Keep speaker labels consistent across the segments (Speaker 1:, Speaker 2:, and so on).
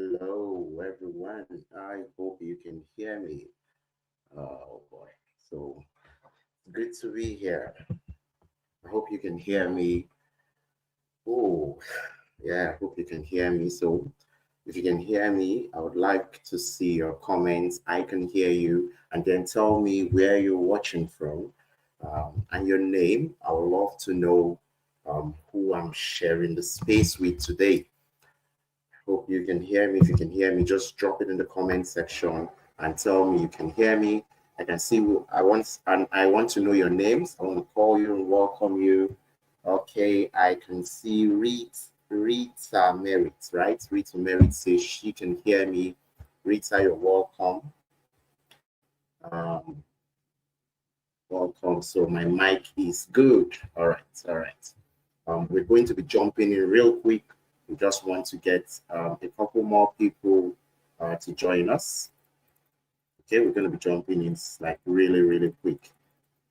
Speaker 1: Hello, everyone. I hope you can hear me. Oh boy. So good to be here. I hope you can hear me. Oh, yeah, I hope you can hear me. So if you can hear me, I would like to see your comments. I can hear you, and then tell me where you're watching from and your name. I would love to know who I'm sharing the space with today. Hope you can hear me. If you can hear me, just drop it in the comment section and tell me you can hear me. I can see I want to know your names. I want to call you and welcome you. Okay, I can see Rita Merritt, right? Rita Merritt says she can hear me. Rita, you're welcome. Um, welcome. So my mic is good. All right, all right. We're going to be jumping in real quick. We just want to get a couple more people to join us. Okay, we're going to be jumping in like really, really quick.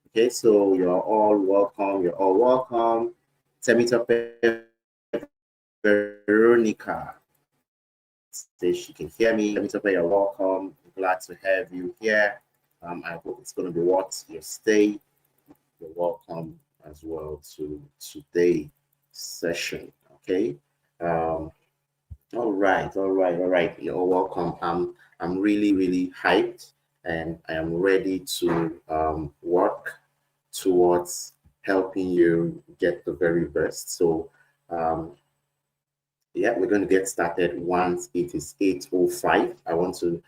Speaker 1: Okay, so you're all welcome. You're all welcome. Temita Veronica says she can hear me. Temita, you're welcome. Glad to have you here. I hope it's going to be worth your stay. You're welcome as well to today's session. Okay. Um, all right. You're welcome. I'm really, really hyped, and I am ready to work towards helping you get the very best. So, um, yeah, we're going to get started once it is 8:05. I want to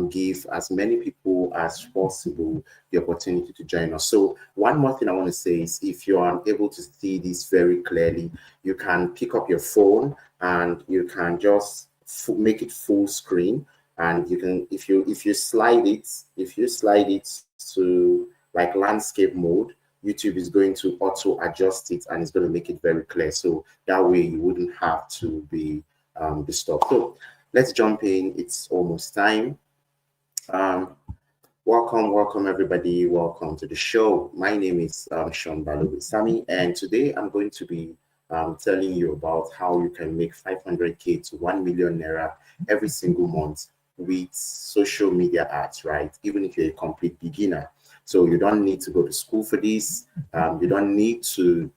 Speaker 1: give as many people as possible the opportunity to join us. So one more thing I want to say is if you are able to see this very clearly, you can pick up your phone and you can just make it full screen. And you can, if you slide it to like landscape mode, YouTube is going to auto adjust it and it's going to make it very clear. So that way you wouldn't have to be disturbed. So let's jump in. It's almost time. Um, welcome everybody. Welcome to the show. My name is Sean Balogun, and today I'm going to be telling you about how you can make 500k to 1 million naira every single month with social media ads, right? Even if you're a complete beginner. So you don't need to go to school for this. You don't need to,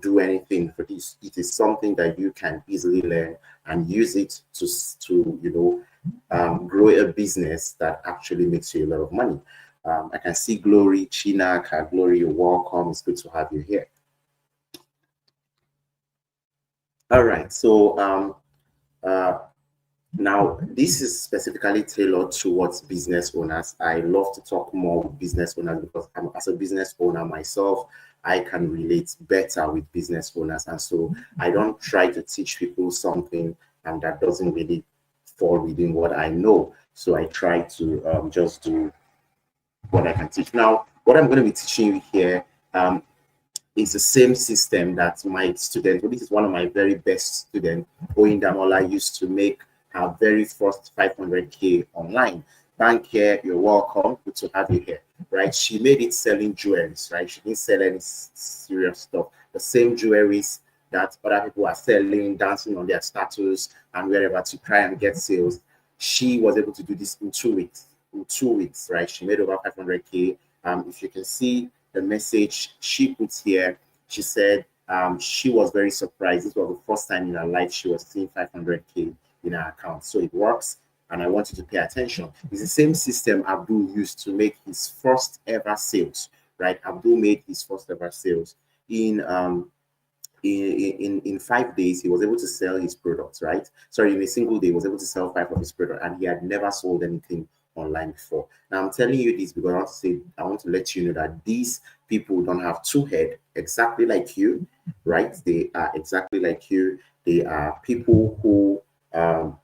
Speaker 1: do anything for this. It is something that you can easily learn and use it to grow a business that actually makes you a lot of money. I can see Glory, Chinaka. Glory, you're welcome. It's good to have you here. All right. So uh, now this is specifically tailored towards business owners. I love to talk more with business owners because as a business owner myself, I can relate better with business owners. And so I don't try to teach people something and that doesn't really fall within what I know. So I try to just do what I can teach. Now, what I'm going to be teaching you here is the same system that my student, well, this is one of my very best students, Oyin Damola, used to make her very first 500k online. Thank you, you're welcome. Good to have you here, right? She made it selling jewelries, right? She didn't sell any serious stuff. The same jewelries that other people are selling, dancing on their status and wherever to try and get sales. She was able to do this in 2 weeks. In 2 weeks, right? She made over 500k. If you can see the message she puts here, she said she was very surprised. This was the first time in her life she was seeing 500k in her account. So it works, and I want you to pay attention. It's the same system Abdul used to make his first ever sales, right? Abdul made his first ever sales in 5 days. He was able to sell his products, right? Sorry, in a single day, he was able to sell 5 of his products, and he had never sold anything online before. Now I'm telling you this because I want to let you know that these people don't have two heads exactly like you, right? They are exactly like you. They are people who are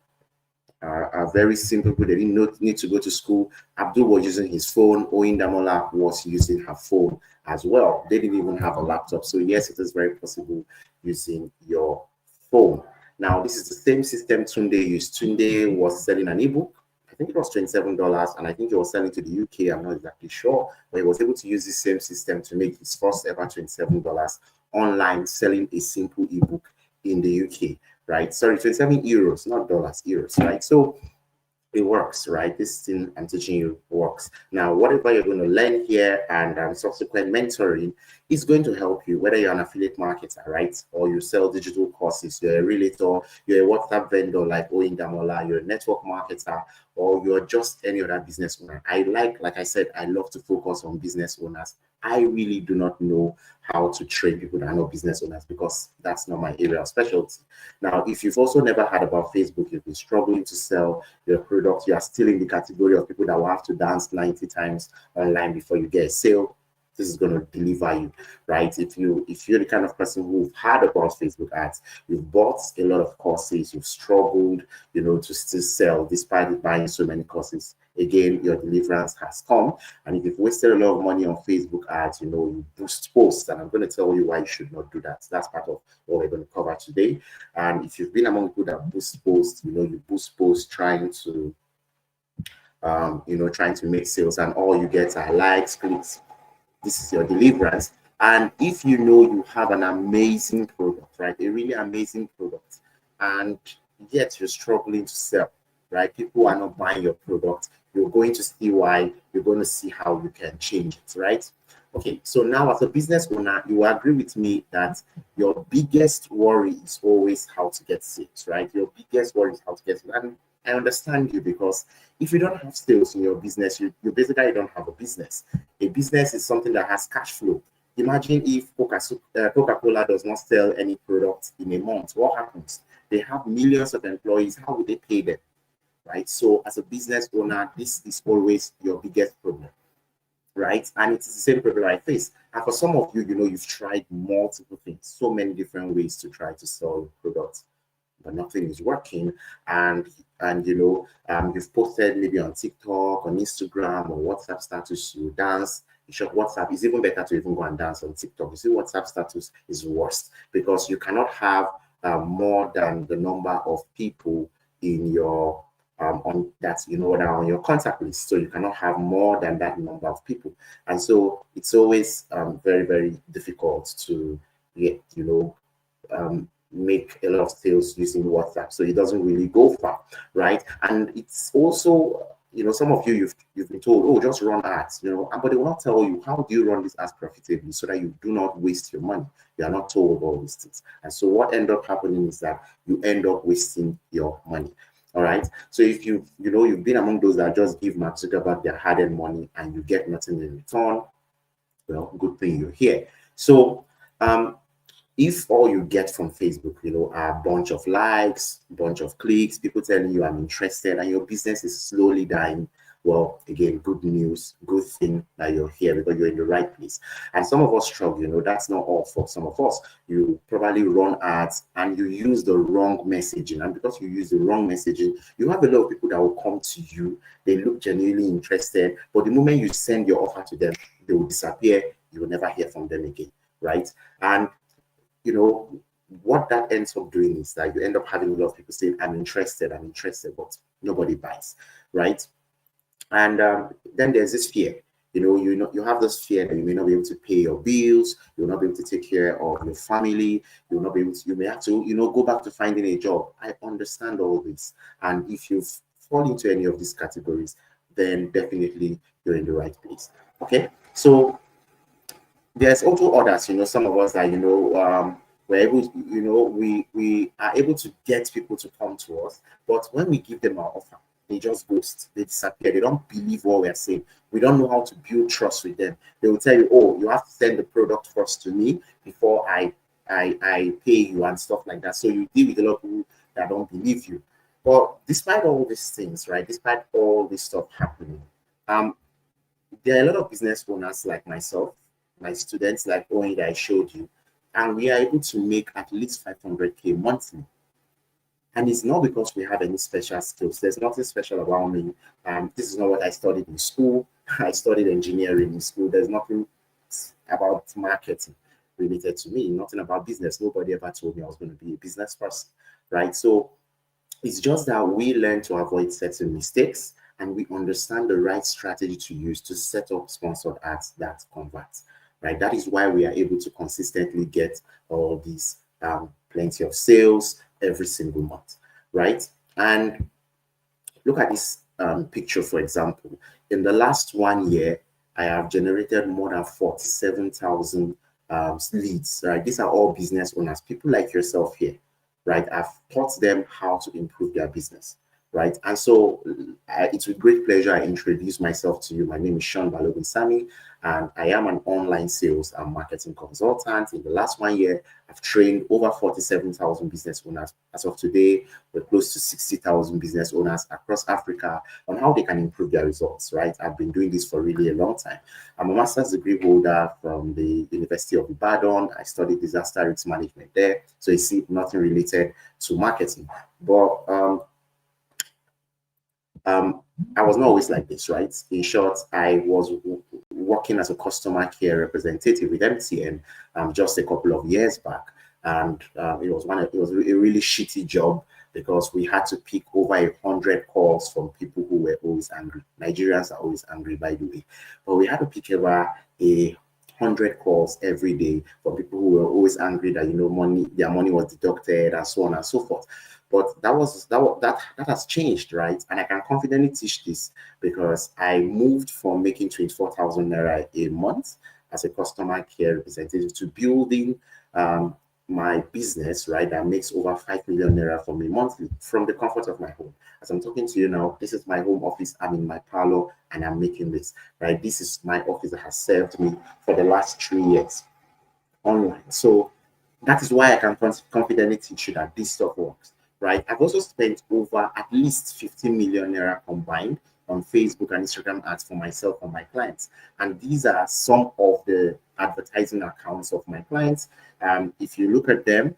Speaker 1: very simple people. They didn't need to go to school. Abdul was using his phone. Oyin Damola was using her phone as well. They didn't even have a laptop. So yes, it is very possible using your phone. Now, this is the same system Tunde used. Tunde was selling an ebook. I think it was $27, and I think he was selling to the UK. I'm not exactly sure, but he was able to use the same system to make his first ever $27 online selling a simple ebook in the UK, right? Sorry, 27 euros, not dollars, euros, right? So it works, right? This thing I'm teaching you works. Now, whatever you're going to learn here and subsequent mentoring is going to help you, whether you're an affiliate marketer, right? Or you sell digital courses, you're a realtor, you're a WhatsApp vendor like Oyin Damola, you're a network marketer, or you're just any other business owner. Like I said, I love to focus on business owners. I really do not know how to train people that are not business owners because that's not my area of specialty. Now, if you've also never heard about Facebook, you've been struggling to sell your product, you are still in the category of people that will have to dance 90 times online before you get a sale. This is going to deliver you, right? If you're the kind of person who've heard about Facebook ads, you've bought a lot of courses, you've struggled, to still sell despite buying so many courses. Again, your deliverance has come. And if you've wasted a lot of money on Facebook ads, you boost posts, and I'm going to tell you why you should not do that. That's part of what we're going to cover today. And if you've been among people that boost posts, you boost posts trying to trying to make sales, and all you get are likes, clicks. This is your deliverance. And if you have an amazing product, right, a really amazing product, and yet you're struggling to sell, right, people are not buying your product, you're going to see why, you're going to see how you can change it, right? Okay, so now as a business owner, you agree with me that your biggest worry is always how to get sales, right? Your biggest worry is how to get sales. And I understand you, because if you don't have sales in your business, you basically don't have a business. A business is something that has cash flow. Imagine if Coca-Cola does not sell any product in a month. What happens? They have millions of employees. How would they pay them? Right? So as a business owner, this is always your biggest problem, right? And it's the same problem I face. And for some of you, you've tried multiple things, so many different ways to try to sell products, but nothing is working. And you've posted maybe on TikTok, on Instagram, or WhatsApp status, you dance. In short, WhatsApp is even better to even go and dance on TikTok. You see, WhatsApp status is worse because you cannot have more than the number of people in your on that that are on your contact list. So you cannot have more than that number of people, and so it's always very, very difficult to get make a lot of sales using WhatsApp. So it doesn't really go far, right? And it's also, some of you've been told, oh, just run ads, but they will not tell you how do you run this ads profitably so that you do not waste your money. You are not told all these things. And so what end up happening is that you end up wasting your money. All right. So if you've been among those that just give Mark Zuckerberg their hard-earned money and you get nothing in return, well, good thing you're here. So if all you get from Facebook, are a bunch of likes, bunch of clicks, people telling you I'm interested, and your business is slowly dying, well, again, good news, good thing that you're here because you're in the right place. And some of us struggle, that's not all for some of us. You probably run ads and you use the wrong messaging. And because you use the wrong messaging, you have a lot of people that will come to you. They look genuinely interested, but the moment you send your offer to them, they will disappear. You will never hear from them again, right? And what that ends up doing is that you end up having a lot of people saying, I'm interested, but nobody buys, right? And then there's this fear. You have this fear that you may not be able to pay your bills, you'll not be able to take care of your family, you'll not be able to, you may have to, go back to finding a job. I understand all this. And if you fall into any of these categories, then definitely you're in the right place. Okay. So there's also others, some of us that, we're able to, we are able to get people to come to us, but when we give them our offer, they just ghost, they disappear, they don't believe what we're saying. We don't know how to build trust with them. They will tell you, oh, you have to send the product first to me before I pay you and stuff like that. So you deal with a lot of people that don't believe you. But despite all these things, right, despite all this stuff happening, there are a lot of business owners like myself, my students like Owen that I showed you, and we are able to make at least 500K monthly. And it's not because we have any special skills. There's nothing special about me. This is not what I studied in school. I studied engineering in school. There's nothing about marketing related to me, nothing about business. Nobody ever told me I was going to be a business person, right? So it's just that we learn to avoid certain mistakes and we understand the right strategy to use to set up sponsored ads that convert, right? That is why we are able to consistently get all these plenty of sales every single month, right? And look at this picture, for example. In the last 1 year, I have generated more than 47,000 leads, right? These are all business owners, people like yourself here, right? I've taught them how to improve their business, right? And so it's with great pleasure I introduce myself to you. My name is Sean Balogun Sami, and I am an online sales and marketing consultant. In the last 1 year, I've trained over 47,000 business owners. As of today, we're close to 60,000 business owners across Africa on how they can improve their results, right? I've been doing this for really a long time. I'm a master's degree holder from the University of Ibadan. I studied disaster risk management there. So you see, nothing related to marketing. But I was not always like this, right? In short, I was working as a customer care representative with MTN just a couple of years back, and it was a really shitty job because we had to pick over 100 calls from people who were always angry. Nigerians are always angry, by the way, but we had to pick over 100 calls every day from people who were always angry that their money was deducted and so on and so forth. But that has changed, right? And I can confidently teach this because I moved from making 24,000 naira a month as a customer care representative to building my business, right, that makes over 5 million naira for me monthly from the comfort of my home. As I'm talking to you now, this is my home office. I'm in my parlor and I'm making this, right? This is my office that has served me for the last 3 years online. So that is why I can confidently teach you that this stuff works, right? I've also spent over at least 15 million naira combined on Facebook and Instagram ads for myself and my clients. And these are some of the advertising accounts of my clients. If you look at them,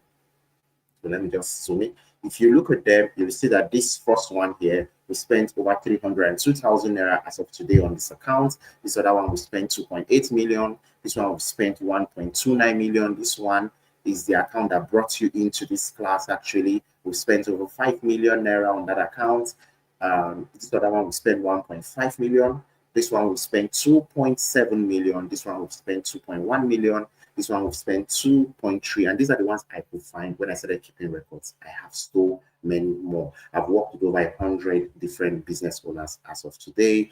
Speaker 1: so let me just zoom in. If you look at them, you'll see that this first one here, we spent over 302,000 naira as of today on this account. This other one, we spent 2.8 million. This one, we spent 1.29 million. This one is the account that brought you into this class. Actually, we spent over 5 million naira on that account. This other one, we spent 1.5 million. This one, we spent 2.7 million. This one, we spent 2.1 million. This one we've spent 2.3, and these are the ones I could find when I started keeping records. I have so many more. I've worked with over 100 different business owners as of today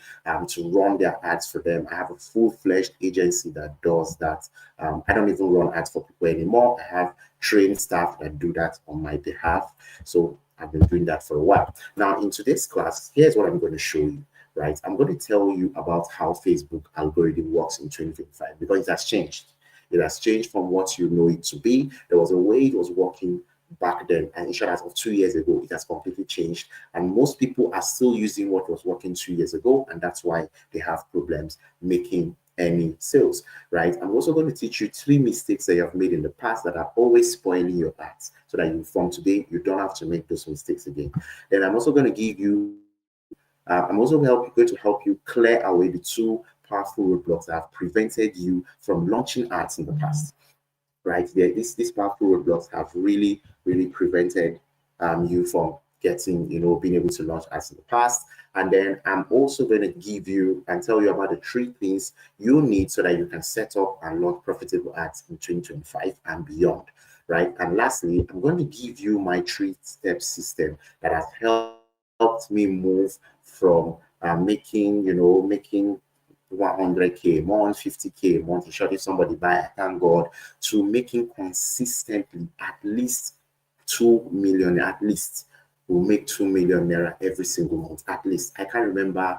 Speaker 1: to run their ads for them. I have a full-fledged agency that does that. I don't even run ads for people anymore. I have trained staff that do that on my behalf. So I've been doing that for a while. Now, in today's class, here's what I'm going to show you. Right, I'm going to tell you about how Facebook algorithm works in 2025 because it has changed. It has changed from what you know it to be. There was a way it was working back then, and in short, as of 2 years ago, it has completely changed. And most people are still using what was working 2 years ago, and that's why they have problems making any sales, right? I'm also going to teach you 3 mistakes that you have made in the past that are always spoiling your ads, so that from today, you don't have to make those mistakes again. Then I'm also going to give you I'm also going to help you clear away the 2 powerful roadblocks that have prevented you from launching ads in the past. Right there, these powerful roadblocks have really, really prevented you from being able to launch ads in the past. And then I'm also going to give you and tell you about the 3 things you need so that you can set up and launch profitable ads in 2025 and beyond. Right. And lastly, I'm going to give you my 3-step system that has helped me move from making 100K a month, 50K a month. In short, if somebody buy, thank God, to making consistently at least 2 million, at least we'll make 2 million naira every single month. At least I can't remember. I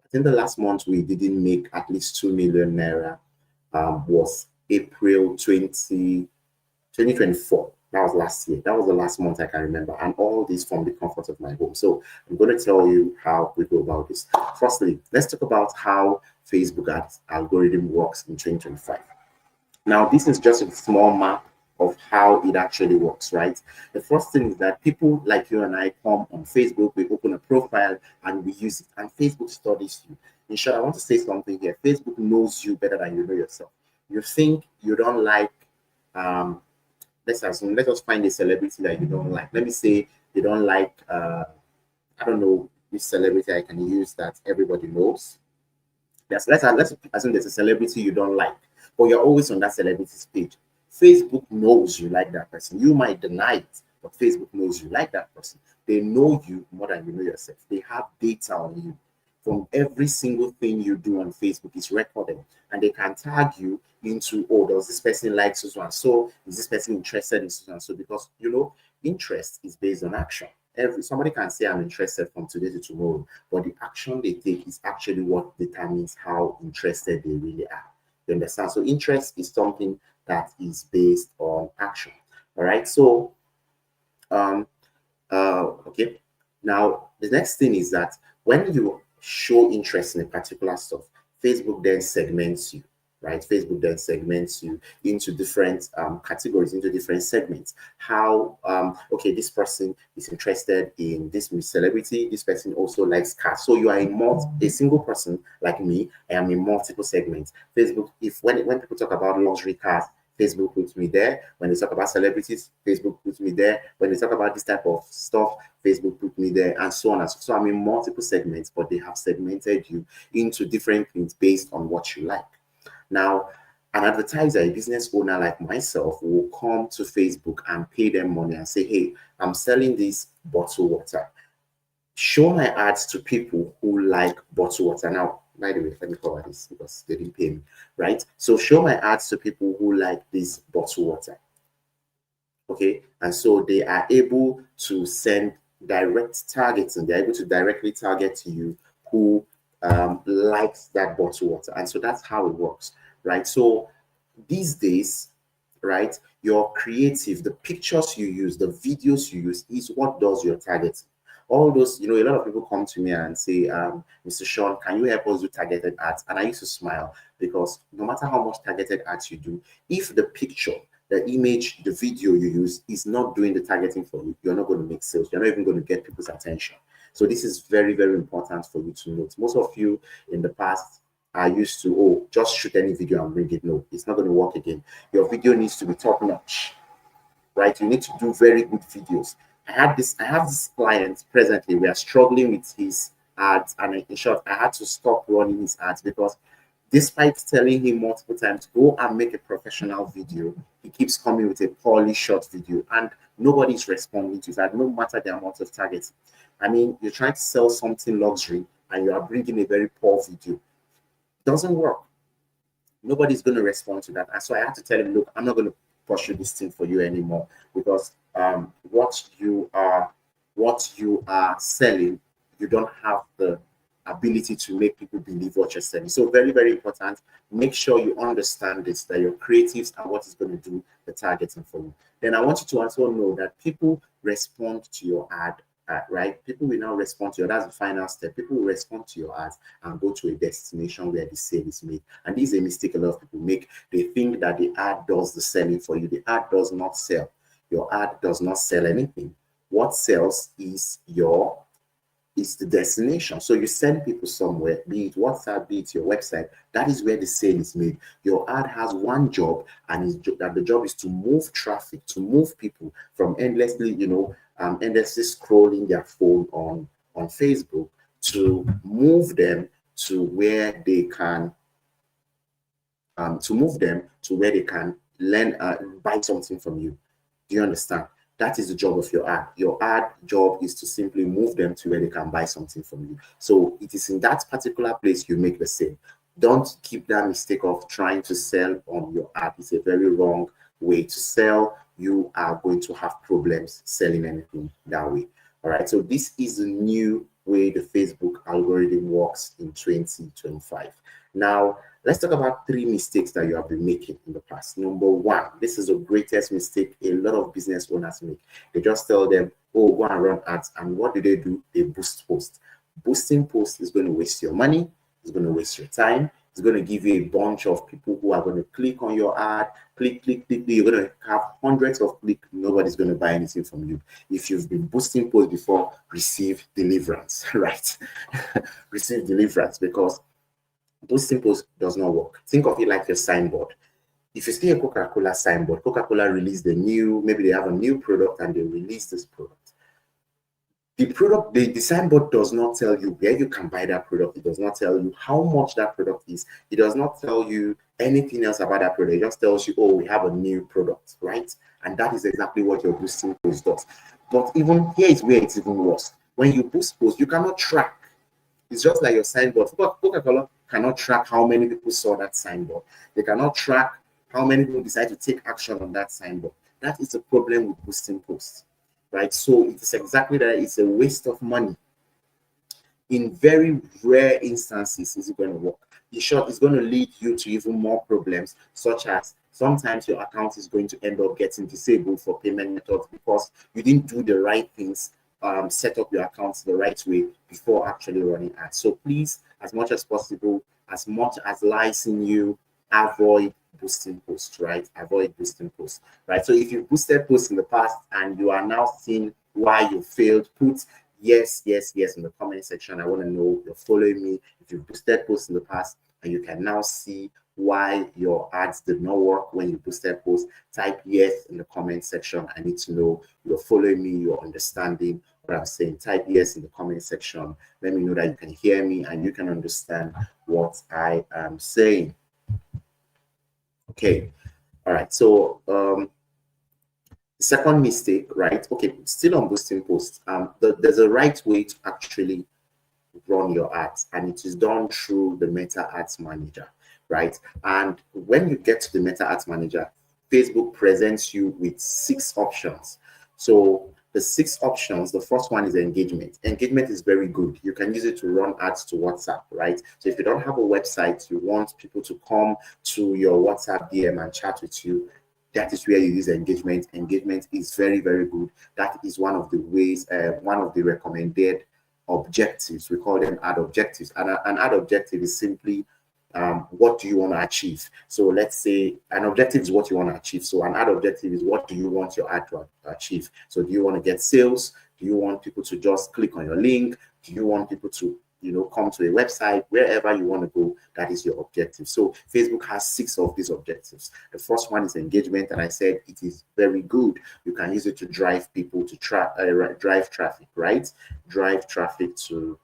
Speaker 1: think the last month we didn't make at least 2 million naira was April 2024. That was last year. That was the last month I can remember. And all this from the comfort of my home. So I'm going to tell you how we go about this. Firstly, let's talk about how Facebook ads algorithm works in 2025. Now, this is just a small map of how it actually works, right? The first thing is that people like you and I come on Facebook, we open a profile and we use it. And Facebook studies you. In short, I want to say something here. Facebook knows you better than you know yourself. You think you don't like let's let us find a celebrity that you don't like. Let me say you don't like I don't know which celebrity I can use that everybody knows. Let's assume there's a celebrity you don't like, but you're always on that celebrity's page. Facebook knows you like that person. You might deny it, but Facebook knows you like that person. They know you more than you know yourself. They have data on you. From every single thing you do on Facebook is recorded, and they can tag you into, oh, does this person like so and so? Is this person interested in so and so? Because interest is based on action. Somebody can say I'm interested from today to tomorrow, but the action they take is actually what determines how interested they really are. You understand? So interest is something that is based on action. All right. So um okay. Now the next thing is that when you show interest in a particular stuff, Facebook then segments you, right? Facebook then segments you into different categories, into different segments. How okay, this person is interested in this celebrity. This person also likes cars. So you are a single person like me. I am in multiple segments. Facebook, if when people talk about luxury cars, Facebook puts me there. When they talk about celebrities, Facebook puts me there. When they talk about this type of stuff, Facebook put me there, and so on and so. So I'm in multiple segments, but they have segmented you into different things based on what you like. Now, an advertiser, a business owner like myself, will come to Facebook and pay them money and say, hey, I'm selling this bottled water. Show my ads to people who like bottled water. Now, by the way, let me cover this because they didn't pay me, right? So show my ads to people who like this bottled water. Okay, and so they are able to send direct targeting. They're able to directly target you who likes that bottled water, and so that's how it works, right? So these days, right, your creative, the pictures you use, the videos you use is what does your targeting. All those, a lot of people come to me and say, Mr. Sean, can you help us do targeted ads? And I used to smile because no matter how much targeted ads you do, if the picture, the image, the video you use is not doing the targeting for you, you're not going to make sales. You're not even going to get people's attention. So this is very, very important for you to note. Most of you in the past are used to, oh, just shoot any video and bring it. No, it's not going to work again. Your video needs to be top notch, right? You need to do very good videos. I have this client presently. We are struggling with his ads, and in short, I had to stop running his ads because despite telling him multiple times, go and make a professional video, he keeps coming with a poorly shot video and nobody's responding to that, no matter the amount of targets. I mean, you're trying to sell something luxury and you are bringing a very poor video. It doesn't work. Nobody's going to respond to that. And so I had to tell him, look, I'm not going to pursue this thing for you anymore because what you are selling, you don't have the ability to make people believe what you're selling. So very, very important. Make sure you understand this, that your creatives are what is going to do the targeting for you. Then I want you to also know that people respond to your ad, right? People will now respond to you. That's the final step. People will respond to your ads and go to a destination where the sale is made. And this is a mistake a lot of people make. They think that the ad does the selling for you. The ad does not sell. Your ad does not sell anything. What sells is the destination. So you send people somewhere, be it WhatsApp, be it your website, that is where the sale is made. Your ad has one job, and that the job is to move traffic, to move people from endlessly scrolling their phone on Facebook, to move them to where they can learn, buy something from you. Do you understand? That is the job of your ad. Your ad job is to simply move them to where they can buy something from you. So it is in that particular place you make the sale. Don't keep that mistake of trying to sell on your ad. It's a very wrong way to sell. You are going to have problems selling anything that way. All right. So this is the new way the Facebook algorithm works in 2025. Now, let's talk about 3 mistakes that you have been making in the past. Number 1, this is the greatest mistake a lot of business owners make. They just tell them, oh, go and run ads. And what do? They boost posts. Boosting posts is going to waste your money. It's going to waste your time. It's going to give you a bunch of people who are going to click on your ad. Click. You're going to have hundreds of clicks. Nobody's going to buy anything from you. If you've been boosting posts before, receive deliverance, right? Receive deliverance, because boosting posts does not work. Think of it like your signboard. If you see a Coca-Cola signboard, Coca-Cola released maybe they have a new product and they release this product. The signboard does not tell you where you can buy that product. It does not tell you how much that product is. It does not tell you anything else about that product. It just tells you, oh, we have a new product, right? And that is exactly what your boosting post does. But even here is where it's even worse. When you boost posts, you cannot track. It's just like your signboard. Coca-Cola cannot track how many people saw that signboard. They cannot track how many people decide to take action on that signboard. That is the problem with boosting posts, right? So it is exactly that. It's a waste of money. In very rare instances, is it going to work? In short, it's going to lead you to even more problems, such as sometimes your account is going to end up getting disabled for payment methods because you didn't do the right things, set up your accounts the right way before actually running ads. So please, as much as possible, as much as lies in you, avoid boosting posts, right? Avoid boosting posts, right? So if you boosted posts in the past and you are now seeing why you failed, put yes in the comment section. I want to know you're following me. If you boosted posts in the past and you can now see why your ads did not work when you boosted posts, type yes in the comment section. I need to know you're following me, you're understanding what I'm saying. Type yes in the comment section. Let me know that you can hear me and you can understand what I am saying. Okay. All right. So second mistake, right? Okay, still on boosting posts. There's a right way to actually run your ads, and it is done through the Meta Ads Manager, right? And when you get to the Meta Ads Manager, Facebook presents you with 6 options. So the 6 options, the first one is engagement. Engagement is very good. You can use it to run ads to WhatsApp, right? So if you don't have a website, you want people to come to your WhatsApp DM and chat with you, that is where you use engagement. Engagement is very, very good. That is one of the ways, one of the recommended objectives. We call them ad objectives. And an ad objective is simply what do you want to achieve? So let's say an objective is what you want to achieve. So an ad objective is what do you want your ad to achieve? So do you want to get sales? Do you want people to just click on your link? Do you want people to come to a website? Wherever you want to go, that is your objective. So Facebook has 6 of these objectives. The first one is engagement, and I said it is very good. You can use it to drive people to drive traffic, right? Drive traffic to,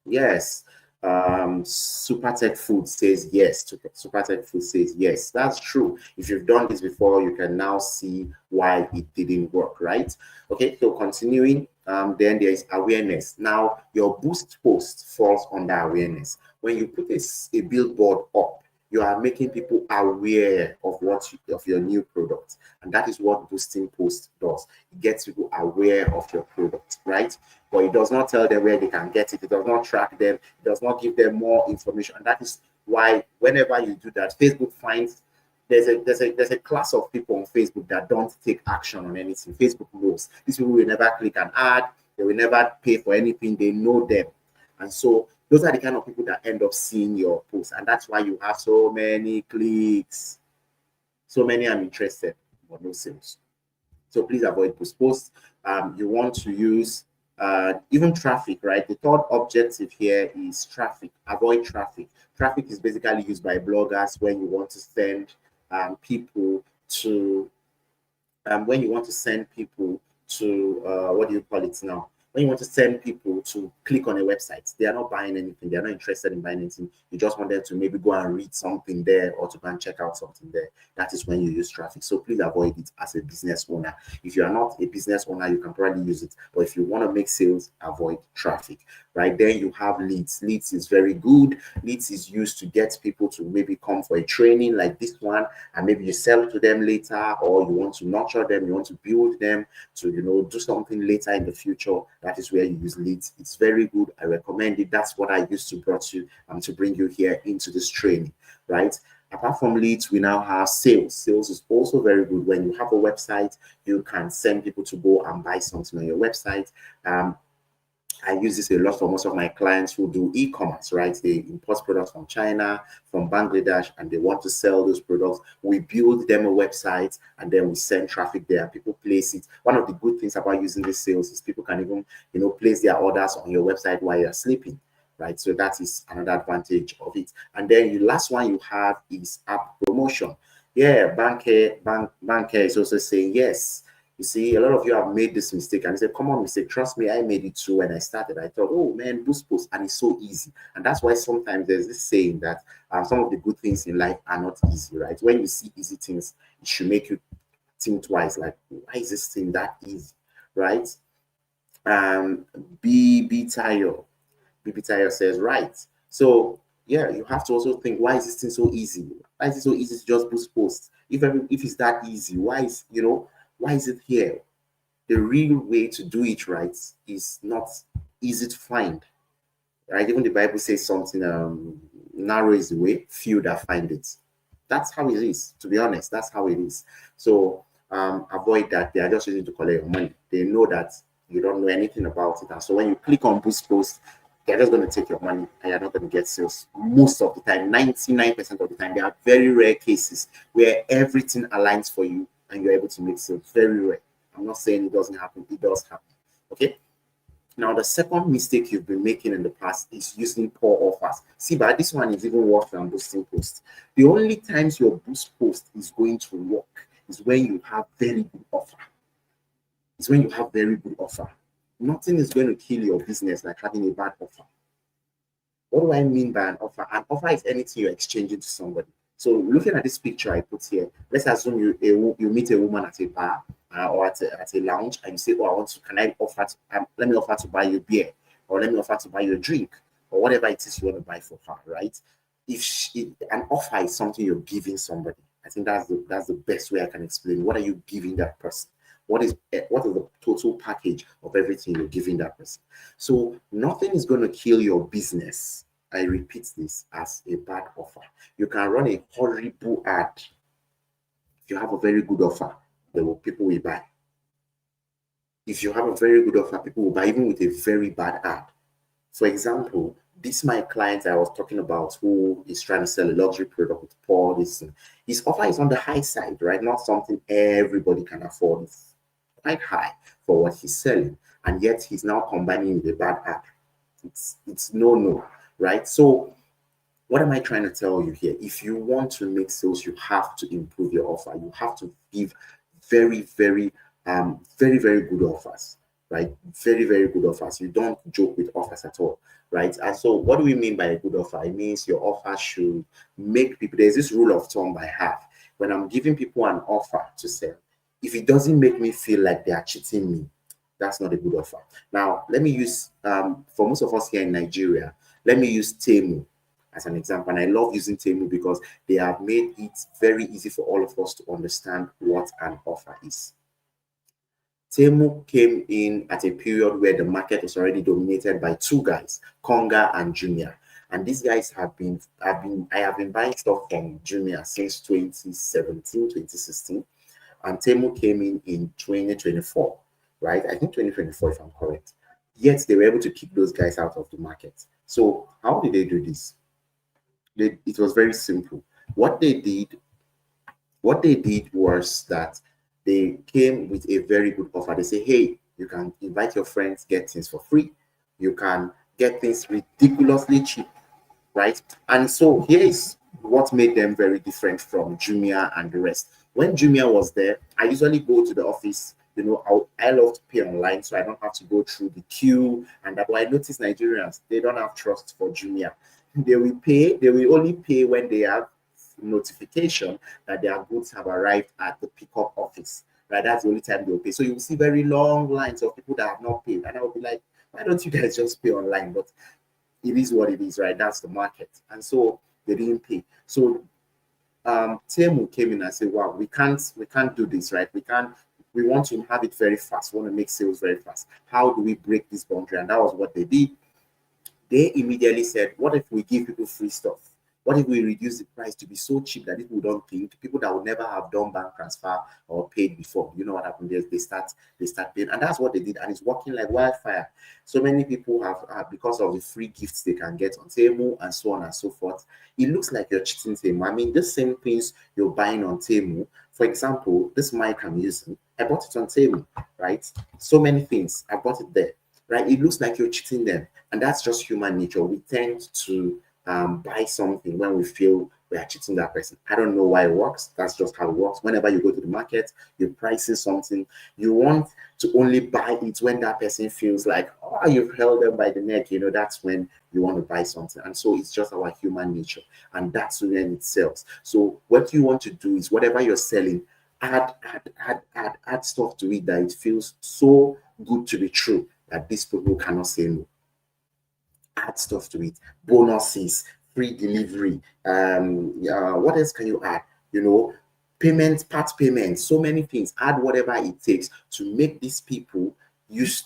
Speaker 1: yes. Supertech Food says yes. Supertech Food says yes. That's true. If you've done this before, you can now see why it didn't work, right? Okay, so continuing, then there is awareness. Now, your boost post falls under awareness. When you put a billboard up, you are making people aware of of your new product, and that is what boosting post does. It gets people aware of your product, right? But it does not tell them where they can get it. It does not track them. It does not give them more information, and that is why whenever you do that, Facebook finds there's a class of people on Facebook that don't take action on anything. Facebook knows these people will never click an ad. They will never pay for anything. They know them, and so those are the kind of people that end up seeing your post, and that's why you have so many clicks. So many are interested, but no sales. So please avoid posts. You want to use even traffic, right? The third objective here is traffic. Avoid traffic. Traffic is basically used by bloggers when you want to send people to what do you call it now? When you want to send people to click on a website, they are not buying anything. They are not interested in buying anything. You just want them to maybe go and read something there or to go and check out something there. That is when you use traffic. So please avoid it as a business owner. If you are not a business owner, you can probably use it. But if you want to make sales, avoid traffic, right? Then you have leads. Leads is very good. Leads is used to get people to maybe come for a training like this one, and maybe you sell to them later, or you want to nurture them, you want to build them to, do something later in the future. That is where you use leads. It's very good. I recommend it. That's what I used to bring you here into this training, right? Apart from leads, we now have sales. Sales is also very good. When you have a website, you can send people to go and buy something on your website. I use this a lot for most of my clients who do e-commerce, right? They import products from China, from Bangladesh, and they want to sell those products. We build them a website, and then we send traffic there. People place it. One of the good things about using this sales is people can even, place their orders on your website while you're sleeping, right? So that is another advantage of it. And then the last one you have is app promotion. Yeah, Banker is also saying yes. You see, a lot of you have made this mistake, and it's a common mistake. Trust me, I made it too when I started. I thought, oh man, boost post, and it's so easy. And that's why sometimes there's this saying that some of the good things in life are not easy, right? When you see easy things, it should make you think twice. Like, why is this thing that easy, right? Um, B Tayo, B Tayo says, right. So yeah, you have to also think, why is this thing so easy? Why is it so easy to just boost posts? If it's that easy, why is it here? The real way to do it right is not easy to find, right? Even the Bible says something, narrow is the way, few that find it. That's how it is, to be honest. That's how it is. So avoid that. They are just using to collect your money. They know that you don't know anything about it. And so when you click on boost post, they're just going to take your money and you're not going to get sales most of the time. 99% of the time. There are very rare cases where everything aligns for you and you're able to make sales. Very rare. I'm not saying it doesn't happen. It does happen. Okay. Now, the second mistake you've been making in the past is using poor offers. See, but this one is even worse than boosting posts. The only times your boost post is going to work is when you have very good offer. It's when you have very good offer. Nothing is going to kill your business like having a bad offer. What do I mean by an offer? An offer is anything you're exchanging to somebody. So looking at this picture I put here, let's assume you meet a woman at a bar or at a lounge and you say, oh, let me offer to buy you beer, or let me offer to buy you a drink, or whatever it is you want to buy for her, right? An offer is something you're giving somebody. I think that's the best way I can explain. What are you giving that person? What is the total package of everything you're giving that person? So nothing is going to kill your business. I repeat this, as a bad offer. You can run a horrible ad. If you have a very good offer, people will buy. If you have a very good offer, people will buy even with a very bad ad. For example, this my client I was talking about who is trying to sell a luxury product with Paul. His offer is on the high side, right? Not something everybody can afford. It's quite high for what he's selling, and yet he's now combining with a bad ad. It's no, right? So what am I trying to tell you here? If you want to make sales, you have to improve your offer. You have to give very, very, very, very good offers, right? Very, very good offers. You don't joke with offers at all, right? And so what do we mean by a good offer? It means your offer should make people, there's this rule of thumb I have. When I'm giving people an offer to sell, if it doesn't make me feel like they are cheating me, that's not a good offer. Now, let me use, for most of us here in Nigeria, let me use Temu as an example. And I love using Temu because they have made it very easy for all of us to understand what an offer is. Temu came in at a period where the market was already dominated by two guys, Konga and Jumia. And these guys I have been buying stuff from Jumia since 2017, 2016. And Temu came in 2024, right? I think 2024, if I'm correct. Yet they were able to keep those guys out of the market. So how did they do this? It was very simple. What they did was that they came with a very good offer. They say, hey, you can invite your friends, get things for free. You can get things ridiculously cheap, right? And so here is what made them very different from Jumia and the rest. When Jumia was there, I usually go to the office. I love to pay online, so I don't have to go through the queue. And that, but I notice Nigerians, they don't have trust for Jumia. They will only pay when they have notification that their goods have arrived at the pickup office. Right, that's the only time they'll pay. So you'll see very long lines of people that have not paid, and I will be like, why don't you guys just pay online? But it is what it is, right? That's the market, and so they didn't pay. So Temu came in and said, wow, we can't do this, right? We want to have it very fast. We want to make sales very fast. How do we break this boundary? And that was what they did. They immediately said, what if we give people free stuff? What if we reduce the price to be so cheap that people don't think, people that would never have done bank transfer or paid before, you know what happened? They start paying. And that's what they did. And it's working like wildfire. So many people have, because of the free gifts they can get on Temu and so on and so forth. It looks like you're cheating Temu. I mean, the same things you're buying on Temu. For example, this mic I'm using, I bought it on Temu, right? So many things, I bought it there, right? It looks like you're cheating them. And that's just human nature. We tend to buy something when we feel we are cheating that person. I don't know why it works. That's just how it works. Whenever you go to the market, you're pricing something, you want to only buy it when that person feels like, oh, you've held them by the neck. That's when you want to buy something. And so it's just our human nature. And that's when it sells. So what you want to do is whatever you're selling, add stuff to it that it feels so good to be true that these people cannot say no. Add stuff to it, bonuses, free delivery. What else can you add? Payment, part payment, so many things. Add whatever it takes to make these people you see,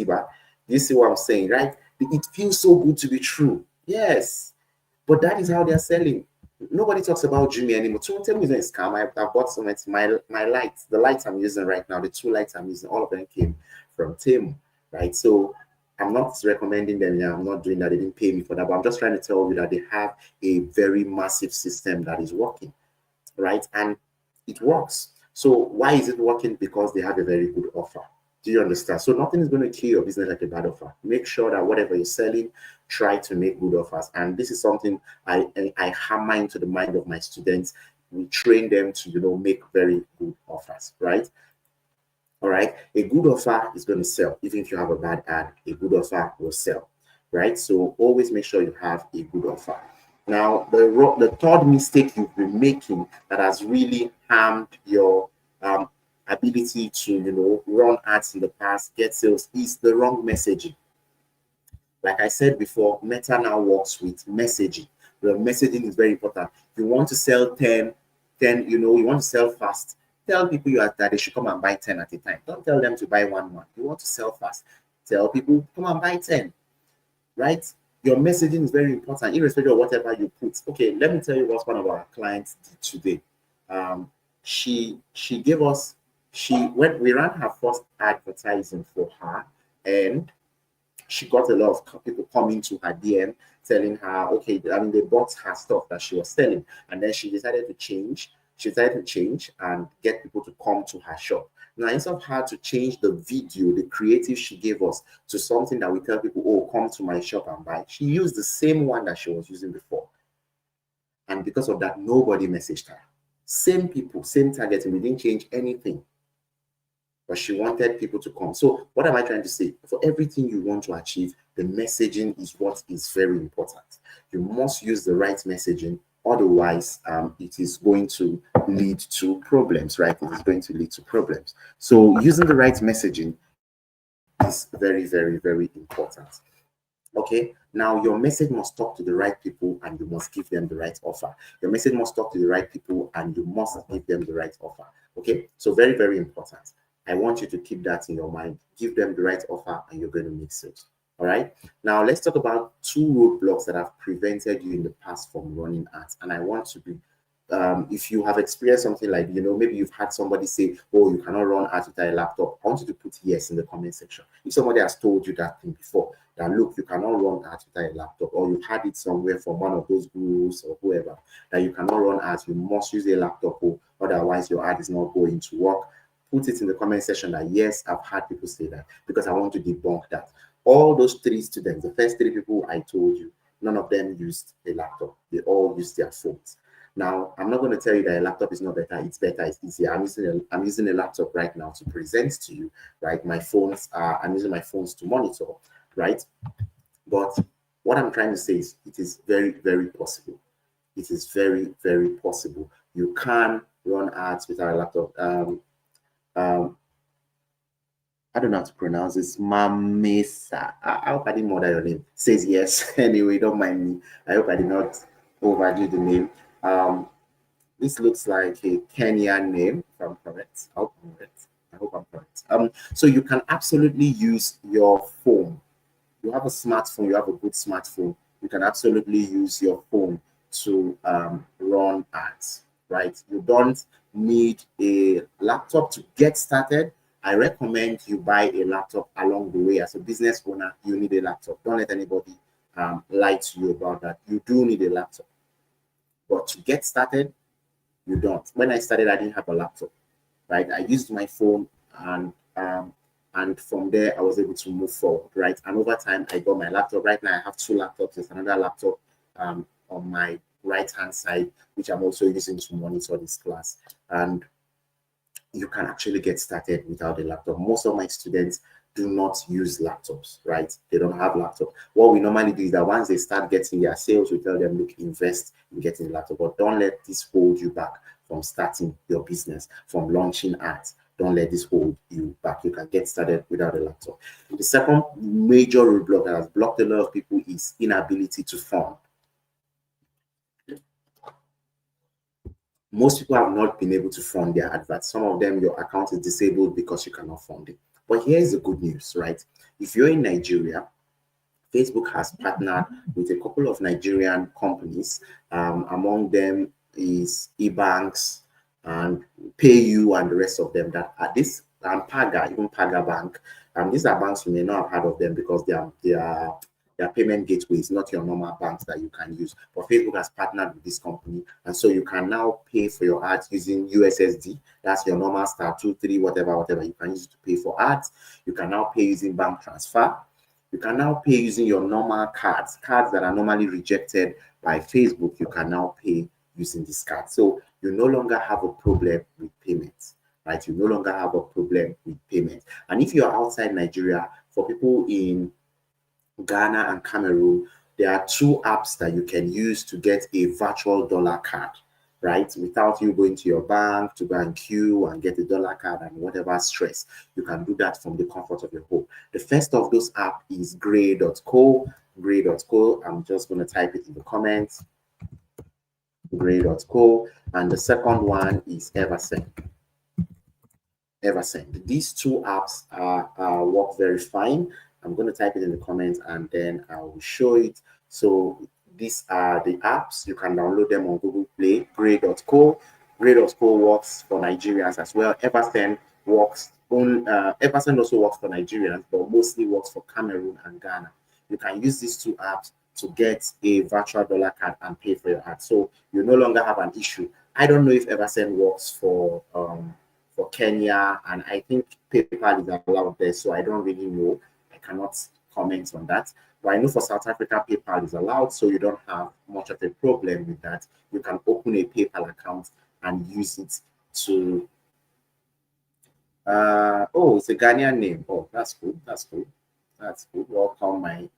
Speaker 1: but you see what I'm saying, right? It feels so good to be true. Yes, but that is how they're selling. Nobody talks about Jimmy anymore. So tell me it's a scam. I bought some. It's my lights. The lights I'm using right now, the two lights I'm using, all of them came from Temu, right? So I'm not recommending them. Yeah, I'm not doing that. They didn't pay me for that. But I'm just trying to tell you that they have a very massive system that is working, right? And it works. So why is it working? Because they have a very good offer. Do you understand? So nothing is going to kill your business like a bad offer. Make sure that whatever you're selling, try to make good offers. And this is something I hammer into the mind of my students. We train them to make very good offers, right? All right. A good offer is going to sell. Even if you have a bad ad, a good offer will sell, right? So always make sure you have a good offer. Now, the third mistake you've been making that has really harmed your ability to run ads in the past, get sales, is the wrong messaging. Like I said before, Meta now works with messaging. The messaging is very important. You want to sell 10, you want to sell fast. Tell people that they should come and buy 10 at a time. Don't tell them to buy one. You want to sell fast. Tell people, come and buy 10, right? Your messaging is very important, irrespective of whatever you put. Okay, let me tell you what one of our clients did today. She gave us, when we ran her first advertising for her, and she got a lot of people coming to her DM telling her, okay, they bought her stuff that she was selling. And then she decided to change. She decided to change and get people to come to her shop. Now, instead of her to change the video, the creative she gave us to something that we tell people, oh, come to my shop and buy, she used the same one that she was using before. And because of that, nobody messaged her. Same people, same targeting. We didn't change anything. But she wanted people to come. So what am I trying to say? For everything you want to achieve, the messaging is what is very important. You must use the right messaging. Otherwise, it is going to lead to problems, right? It is going to lead to problems. So using the right messaging is very, very, very important. Okay, now your message must talk to the right people and you must give them the right offer. Your message must talk to the right people and you must give them the right offer. Okay, so very, very important. I want you to keep that in your mind. Give them the right offer and you're going to make sales. All right, now let's talk about two roadblocks that have prevented you in the past from running ads. And I want to be if you have experienced something like, maybe you've had somebody say, oh, you cannot run ads without a laptop, I want you to put yes in the comment section. If somebody has told you that thing before, that look, you cannot run ads without a laptop, or you've had it somewhere from one of those gurus or whoever, that you cannot run ads, you must use a laptop, or otherwise your ad is not going to work, put it in the comment section that yes, I've had people say that, because I want to debunk that. All those three students, the first three people I told you, none of them used a laptop. They all used their phones. Now, I'm not going to tell you that a laptop is not better. It's better. It's easier. I'm using a laptop right now to present to you, right? I'm using my phones to monitor, right? But what I'm trying to say is it is very, very possible. It is very, very possible. You can run ads without a laptop. I don't know how to pronounce this. Mamesa. I hope I didn't murder your name. Says yes. Anyway, don't mind me. I hope I did not overdo the name. This looks like a Kenyan name, if I'm correct. I hope I'm correct. So you can absolutely use your phone. You have a smartphone, you have a good smartphone. You can absolutely use your phone to run ads, right? You don't need a laptop to get started. I recommend you buy a laptop along the way. As a business owner, you need a laptop. Don't let anybody lie to you about that. You do need a laptop. But to get started, you don't. When I started, I didn't have a laptop, right? I used my phone and And from there, I was able to move forward, right? And over time, I got my laptop. Right now, I have two laptops. There's another laptop on my right-hand side, which I'm also using to monitor this class. And you can actually get started without a laptop. Most of my students do not use laptops, right? They don't have laptop. What we normally do is that once they start getting their sales, we tell them, look, invest in getting a laptop, but don't let this hold you back from starting your business, from launching ads. Don't let this hold you back. You can get started without a laptop. The second major roadblock that has blocked a lot of people is inability to fund. Most people have not been able to fund their adverts. Some of them, your account is disabled because you cannot fund it. But here's the good news, right? If you're in Nigeria, Facebook has partnered with a couple of Nigerian companies. Among them is eBanks and PayU and the rest of them that are this, and Paga, even Paga Bank. These are banks you may not have heard of them because they are payment gateways, not your normal banks that you can use. But Facebook has partnered with this company, and so you can now pay for your ads using USSD. That's your normal *23, whatever you can use to pay for ads. You can now pay using bank transfer. You can now pay using your normal cards that are normally rejected by Facebook. You can now pay using this card. So you no longer have a problem with payments, right? You no longer have a problem with payments. And if you're outside Nigeria, for people in Ghana and Cameroon, there are two apps that you can use to get a virtual dollar card, right? Without you going to your bank to go and queue and get a dollar card and whatever stress. You can do that from the comfort of your home. The first of those apps is Gray.co. Gray.co. I'm just going to type it in the comments. Gray.co. And the second one is Eversend. Eversend. These two apps work very fine. I'm going to type it in the comments and then I will show it. So these are the apps. You can download them on Google Play. Gray.co. Gray.co works for Nigerians as well. Eversend works on Eversend also works for Nigerians, but mostly works for Cameroon and Ghana. You can use these two apps to get a virtual dollar card and pay for your ads. So you no longer have an issue. I don't know if Eversend works for Kenya, and I think PayPal is allowed there, so I don't really know. I cannot comment on that. But I know for South Africa, PayPal is allowed, so you don't have much of a problem with that. You can open a PayPal account and use it to. It's a Ghanaian name. Oh, that's good. That's good. That's good. Welcome, my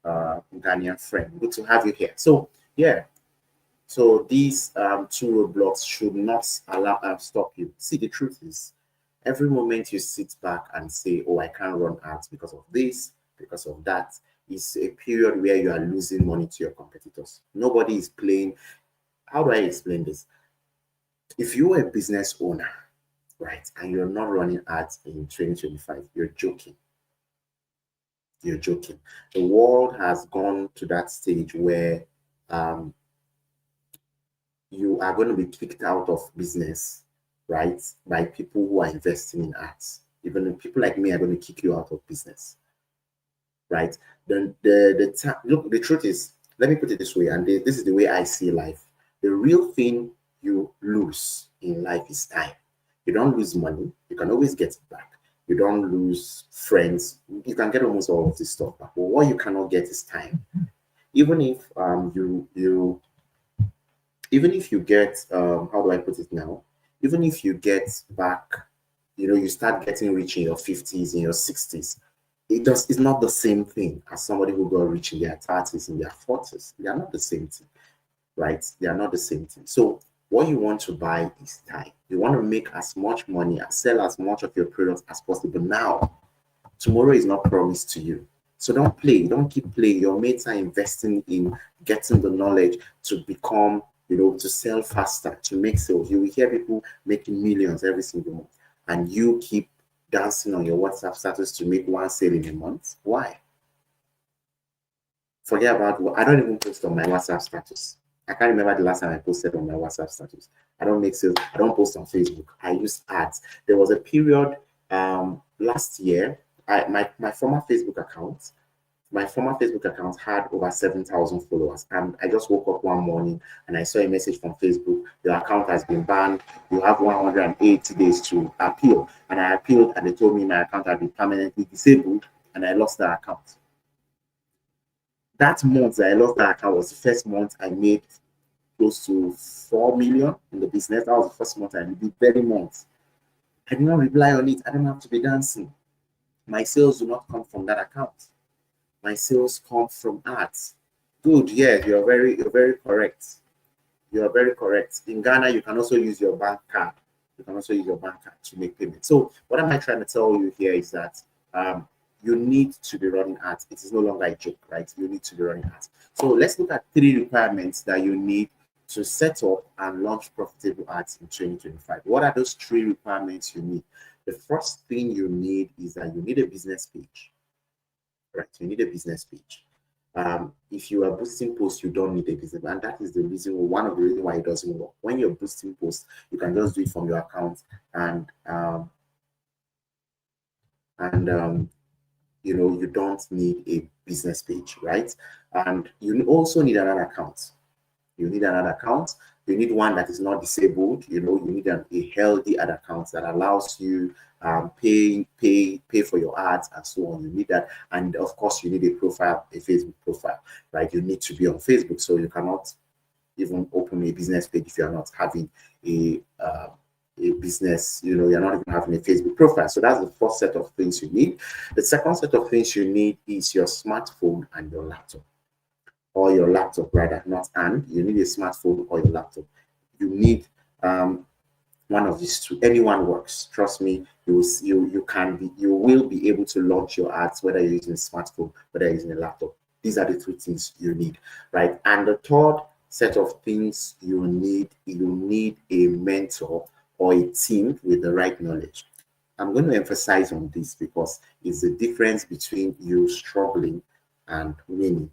Speaker 1: Ghanaian friend. Good to have you here. So, yeah. So these two roadblocks should not allow stop you. See, the truth is, every moment you sit back and say, oh, I can't run ads because of this, because of that, is a period where you are losing money to your competitors. Nobody is playing. How do I explain this? If you are a business owner, right, and you're not running ads in 2025, you're joking. You're joking. The world has gone to that stage where you are going to be kicked out of business, right, by people who are investing in ads. Even people like me are going to kick you out of business, right? Then look, the truth is, let me put it this way, and this is the way I see life. The real thing you lose in life is time. You don't lose money. You can always get it back. You don't lose friends. You can get almost all of this stuff back. But what you cannot get is time. Even if even if you get how do I put it now? Even if you get back, you start getting rich in your 50s, in your 60s, it's not the same thing as somebody who got rich in their 30s, in their 40s. They are not the same thing, right? They are not the same thing. So what you want to buy is time. You want to make as much money and sell as much of your products as possible now. Tomorrow is not promised to you. So don't play. Don't keep playing. Your mates are investing in getting the knowledge to become, to sell faster, to make sales. You will hear people making millions every single month, and you keep dancing on your WhatsApp status to make one sale in a month. Why? Forget about I don't even post on my WhatsApp status. I can't remember the last time I posted on my WhatsApp status. I don't make sales. I don't post on Facebook. I use ads. There was a period last year. My former Facebook account, My former Facebook account had over 7,000 followers. And I just woke up one morning and I saw a message from Facebook: your account has been banned. You have 180 days to appeal. And I appealed and they told me my account had been permanently disabled and I lost that account. That month that I lost that account was the first month I made close to 4 million in the business. That was the first month I did, the very month. I did not rely on it. I don't have to be dancing. My sales do not come from that account. My sales come from ads. Good, yeah, you're very correct. You are very correct. In Ghana, you can also use your bank card. You can also use your bank card to make payments. So what am I trying to tell you here is that you need to be running ads. It is no longer a joke, right? You need to be running ads. So let's look at 3 requirements that you need to set up and launch profitable ads in 2025. What are those 3 requirements you need? The first thing you need is that you need a business page, right? You need a business page. If you are boosting posts, you don't need a business, and that is the reason, one of the reasons why it doesn't work. When you're boosting posts, you can just do it from your account, and you don't need a business page, right? And you also need another account. You need another account. You need one that is not disabled. You need a healthy ad account that allows you pay for your ads and so on. You need that, and of course, you need a profile, a Facebook profile, right? You need to be on Facebook, so you cannot even open a business page if you're not having a business. You're not even having a Facebook profile. So that's the first set of things you need. The second set of things you need is your smartphone and your laptop. Or your laptop, rather, not and. You need a smartphone or your laptop. You need one of these two. Anyone works. Trust me. You will be able to launch your ads whether you're using a smartphone, whether you're using a laptop. These are the 3 things you need, right? And the third set of things you need a mentor or a team with the right knowledge. I'm going to emphasize on this because it's the difference between you struggling and winning.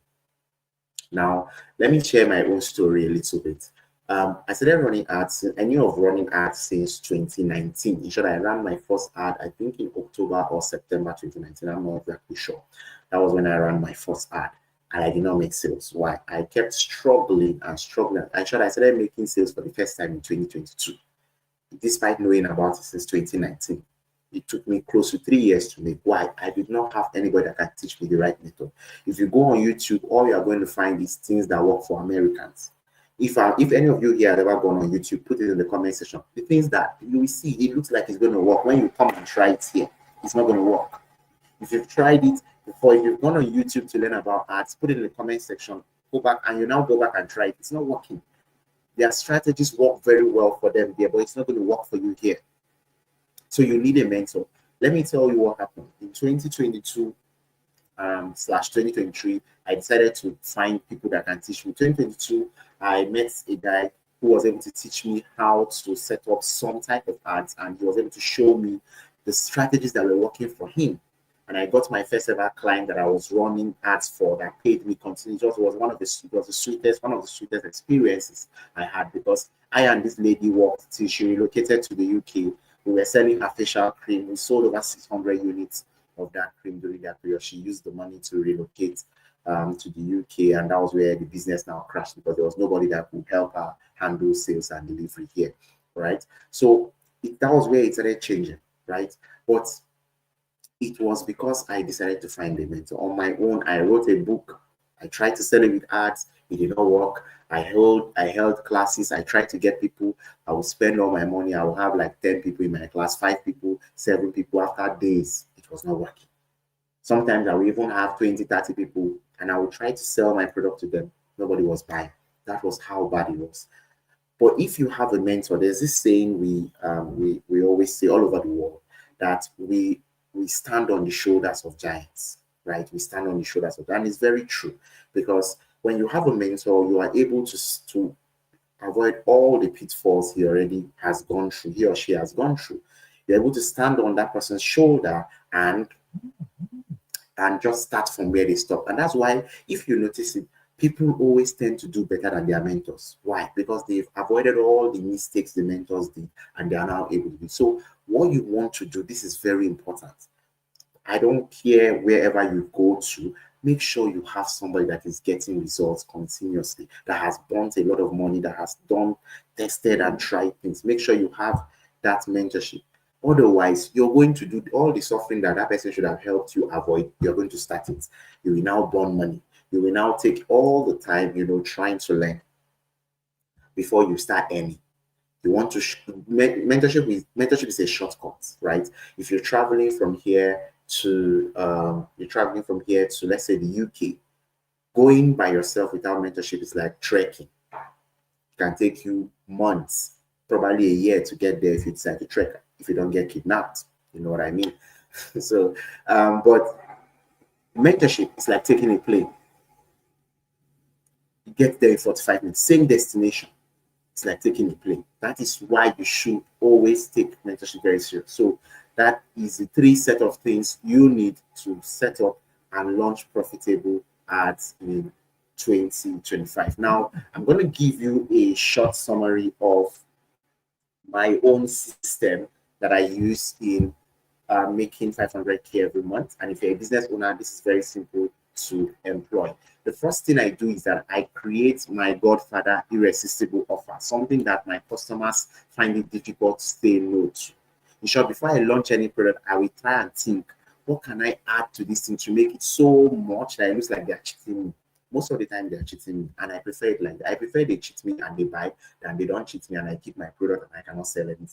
Speaker 1: Now, let me share my own story a little bit. I started running ads. I knew of running ads since 2019. In short, I ran my first ad, I think in October or September 2019. I'm not exactly sure. That was when I ran my first ad, and I did not make sales. Why? I kept struggling and struggling. I started making sales for the first time in 2022, despite knowing about it since 2019. It took me close to 3 years to make. Why? I did not have anybody that can teach me the right method. If you go on YouTube, all you are going to find is things that work for Americans. If any of you here have ever gone on YouTube, put it in the comment section. The things that you will see, it looks like it's going to work. When you come and try it here, it's not going to work. If you've tried it before, if you've gone on YouTube to learn about ads, put it in the comment section. Go back and you now go back and try it. It's not working. Their strategies work very well for them there, but it's not going to work for you here. So you need a mentor. Let me tell you what happened in 2022 slash 2023. I decided to find people that can teach me. 2022, I met a guy who was able to teach me how to set up some type of ads, and he was able to show me the strategies that were working for him. And I got my first ever client that I was running ads for that paid me continuously. It was one of the sweetest experiences I had, because I and this lady worked till she relocated to the UK. We were selling her facial cream. We sold over 600 units of that cream during that period. She used the money to relocate to the UK, and that was where the business now crashed, because there was nobody that could help her handle sales and delivery here, right? So that was where it started changing, right? But it was because I decided to find a mentor. On my own, I wrote a book. I tried to sell it with ads. It did not work. I held classes. I tried to get people. I would spend all my money. I would have like 10 people in my class, 5 people, 7 people. After days, it was not working. Sometimes I would even have 20, 30 people, and I would try to sell my product to them. Nobody was buying. That was how bad it was. But if you have a mentor, there's this saying we always say all over the world, that we stand on the shoulders of giants, right? We stand on the shoulders of, and it's very true, because when you have a mentor, you are able to avoid all the pitfalls he or she has gone through. You're able to stand on that person's shoulder and just start from where they stop. And that's why, if you notice it, people always tend to do better than their mentors. Why? Because they've avoided all the mistakes the mentors did, and they are now able to do. So what you want to do, this is very important. I don't care wherever you go to. make sure you have somebody that is getting results continuously, that has burnt a lot of money, that has done, tested and tried things. Make sure you have that mentorship. Otherwise, you're going to do all the suffering that that person should have helped you avoid. You're going to start it. You will now burn money. You will now take all the time, trying to learn before you start earning. You want to mentorship is a shortcut, right? If you're traveling from here to let's say the UK, going by yourself without mentorship is like trekking. It can take you months, probably a year to get there if you decide to trek, if you don't get kidnapped. You know what I mean? So, but mentorship is like taking a plane. You get there in 45 minutes, same destination. It's like taking a plane. That is why you should always take mentorship very serious. So that is the three set of things you need to set up and launch profitable ads in 2025. Now, I'm going to give you a short summary of my own system that I use in making 500K every month. And if you're a business owner, this is very simple to employ. The first thing I do is that I create my Godfather irresistible offer, something that my customers find it difficult to say no to. In short, before I launch any product, I will try and think, what can I add to this thing to make it so much that it looks like they're cheating me? Most of the time they're cheating me, and I prefer it like that. I prefer they cheat me and they buy than they don't cheat me and I keep my product and I cannot sell anything.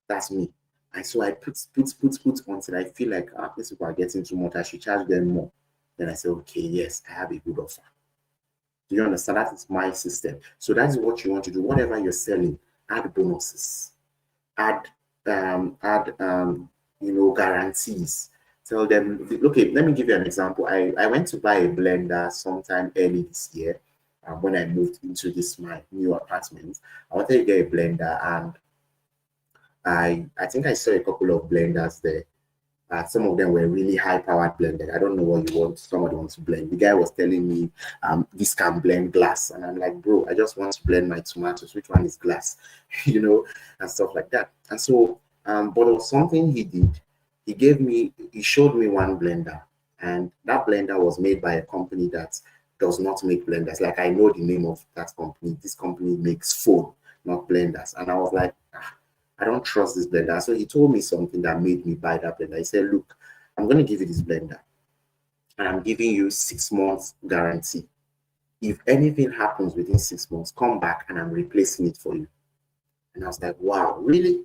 Speaker 1: That's me. And so I put until I feel like these people are getting too much. I should charge them more. Then I say, okay, yes, I have a good offer. Do you understand? That is my system. So that's what you want to do. Whatever you're selling, add bonuses, add guarantees. Tell them, okay, let me give you an example. I went to buy a blender sometime early this year when I moved into my new apartment. I wanted to get a blender, and I think I saw a couple of blenders there. Some of them were really high-powered blended. I don't know what somebody wants to blend. The guy was telling me, this can blend glass. And I'm like, bro, I just want to blend my tomatoes. Which one is glass? And stuff like that. And so, but it was something he did. He showed me one blender. And that blender was made by a company that does not make blenders. Like, I know the name of that company. This company makes phone, not blenders. And I was like, I don't trust this blender. So he told me something that made me buy that blender. He said, look, I'm going to give you this blender and I'm giving you 6 months guarantee. If anything happens within 6 months, come back and I'm replacing it for you. And I was like, wow, really?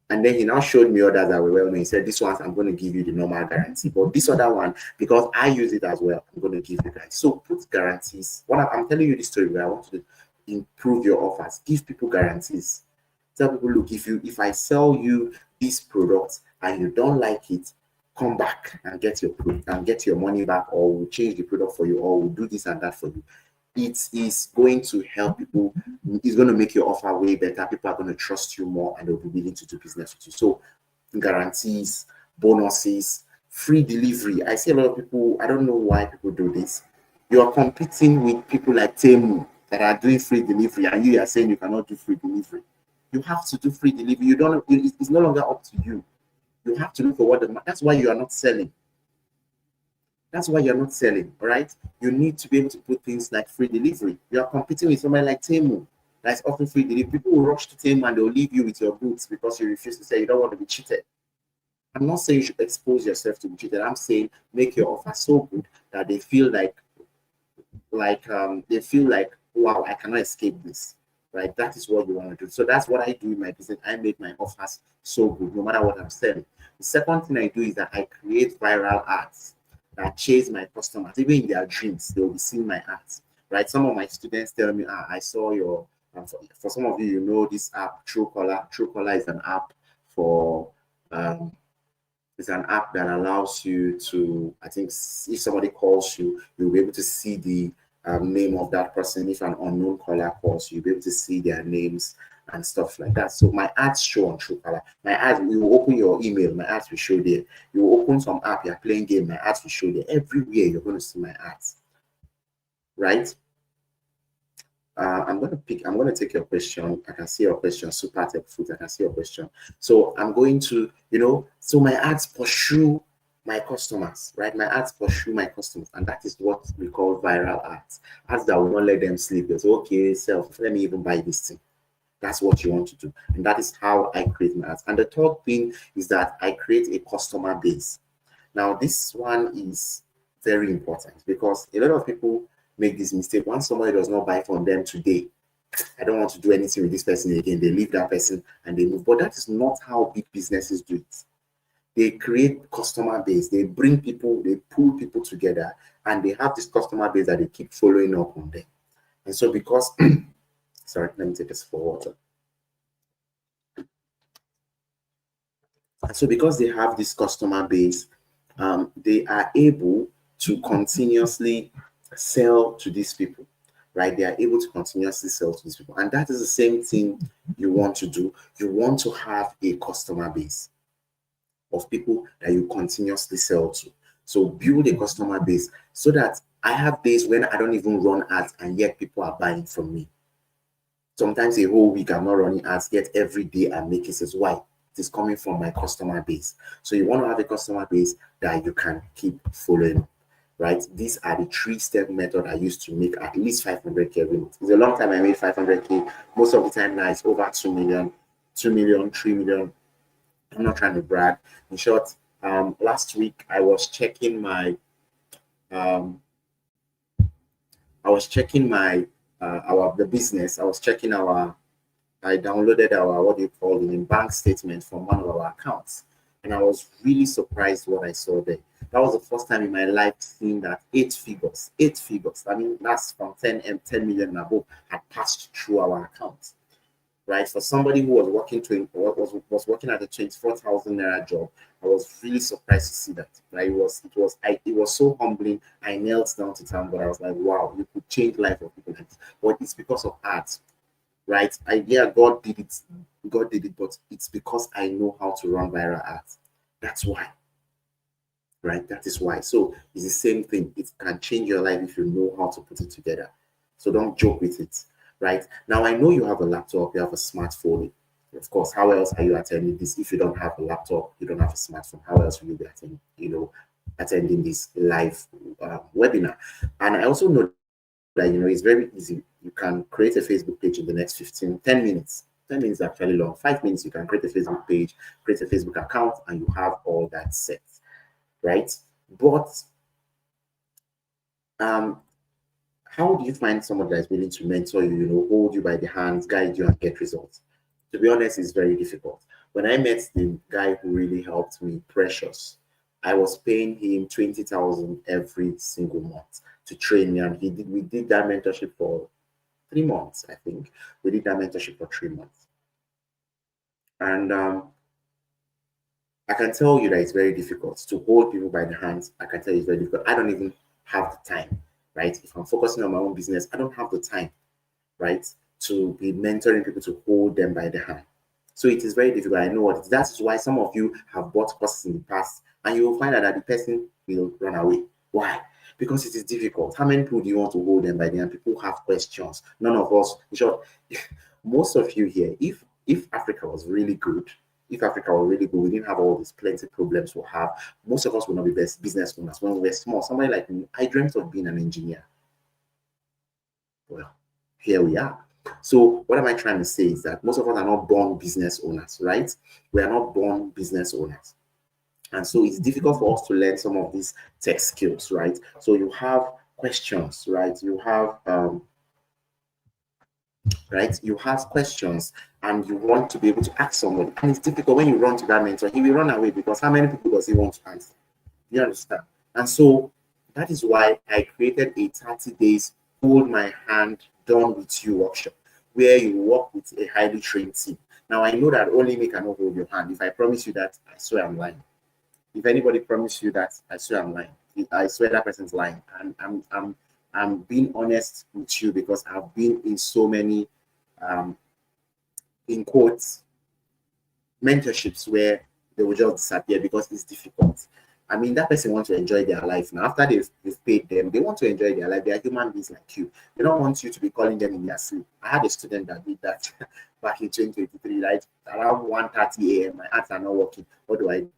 Speaker 1: And then he now showed me others that were well known. He said, this one, I'm going to give you the normal guarantee. But this other one, because I use it as well, I'm going to give you guys. So put guarantees. I'm telling you this story where I want to improve your offers. Give people guarantees. Tell people, look, if I sell you this product and you don't like it, come back and get your money back, or we'll change the product for you, or we'll do this and that for you. It is going to help people. It's going to make your offer way better. People are going to trust you more and they'll be willing to do business with you. So guarantees, bonuses, free delivery. I see a lot of people, I don't know why people do this. You are competing with people like Temu that are doing free delivery, and you are saying you cannot do free delivery. You have to do free delivery. It's no longer up to you. You have to look for that's why you are not selling. That's why you're not selling, all right? You need to be able to put things like free delivery. You are competing with somebody like Temu that's offering free delivery. People will rush to Temu and they'll leave you with your goods because you refuse to say you don't want to be cheated. I'm not saying you should expose yourself to be cheated. I'm saying make your offer so good that they feel like wow, I cannot escape this. Right? That is what you want to do. So that's what I do in my business. I make my offers so good, no matter what I'm selling. The second thing I do is that I create viral ads that chase my customers. Even in their dreams, they will be seeing my ads. Right? Some of my students tell me, I saw your, for some of you, you know this app, Truecaller. Truecaller is an app for, it's an app that allows you to, I think if somebody calls you, you'll be able to see the name of that person. If an unknown caller calls, you'll be able to see their names and stuff like that. So my ads show on Truecaller. My ads, you will open your email, my ads will show there. You will open some app, you're playing game, my ads will show there. Everywhere you're going to see my ads, right? I'm going to take your question. I can see your question. Super Tech Food. I can see your question. So I'm going to, so my ads pursue my customers, right? My ads pursue my customers, and that is what we call viral ads. Ads that will not let them sleep. It's okay, self, let me even buy this thing. That's what you want to do. And that is how I create my ads. And the third thing is that I create a customer base. Now, this one is very important because a lot of people make this mistake. Once somebody does not buy from them today, I don't want to do anything with this person again. They leave that person and they move. But that is not how big businesses do it. They create customer base, they bring people, they pull people together, and they have this customer base that they keep following up on them. And so because sorry, let me take this for water. And so because they have this customer base, they are able to continuously sell to these people, right? They are able to continuously sell to these people. And that is the same thing you want to do. You want to have a customer base of people that you continuously sell to. So build a customer base so that I have days when I don't even run ads and yet people are buying from me. Sometimes a whole week I'm not running ads, yet every day I'm making sales. Why? It is coming from my customer base. So you want to have a customer base that you can keep following, right? These are the 3-step method I used to make at least 500K every month. It's a long time I made 500K. Most of the time now it's over 2 million, 2 million, 3 million. I'm not trying to brag. In short, last week I was checking my um, the business. I was checking I downloaded our what do you call it, bank statement from one of our accounts, and I was really surprised what I saw there. That was the first time in my life seeing that 8 figures, 8 figures. I mean, that's from 10 million and above had passed through our account, right? For somebody who was working was working at a 24,000 naira job, I was really surprised to see that. Right? It was so humbling. I knelt down to town, but I was like, wow, you could change life of people like this. But it's because of ads, right? God did it. God did it, but it's because I know how to run viral ads. That's why. Right? That is why. So it's the same thing. It can change your life if you know how to put it together. So don't joke with it. Right? Now I know you have a laptop, you have a smartphone. Of course, how else are you attending this? If you don't have a laptop, you don't have a smartphone, how else will you be attending this live webinar? And I also know that it's very easy. You can create a Facebook page in the next 10 minutes. 10 minutes is actually long. 5 minutes, you can create a Facebook page, create a Facebook account, and you have all that set, right? But how do you find someone that is willing to mentor you, hold you by the hands, guide you, and get results? To be honest, it's very difficult. When I met the guy who really helped me, Precious, I was paying him 20,000 every single month to train me, and we did that mentorship for 3 months, I think. We did that mentorship for 3 months. And I can tell you that it's very difficult to hold people by the hands. I can tell you it's very difficult. I don't even have the time, right? If I'm focusing on my own business, I don't have the time, right, to be mentoring people to hold them by the hand. So it is very difficult. I know what it is. That's why some of you have bought courses in the past and you will find out that the person will run away. Why? Because it is difficult. How many people do you want to hold them by the hand? People have questions. None of us, in short, most of you here, if Africa was really good, if Africa were really good, we didn't have all these plenty problems we have. Most of us would not be best business owners when we were small. Somebody like me, I dreamt of being an engineer. Well, here we are. So what am I trying to say is that most of us are not born business owners, right? We are not born business owners. And so it's difficult for us to learn some of these tech skills, right? So you have questions, right? You have You have questions and you want to be able to ask someone. And it's difficult when you run to that mentor, he will run away because how many people does he want to answer? You understand? And so that is why I created a 30 days hold my hand done with you workshop where you work with a highly trained team. Now I know that only me cannot hold your hand. If I promise you that, I swear I'm lying. If anybody promise you that, I swear I'm lying. I swear that person's lying. And I'm being honest with you because I've been in so many in quotes mentorships where they will just disappear because it's difficult. I mean, that person wants to enjoy their life now. After they've paid them, they want to enjoy their life. They are human beings like you. They don't want you to be calling them in their sleep. I had a student that did that back in 2023, right? Around 1:30 a.m. My hands are not working. What do I do?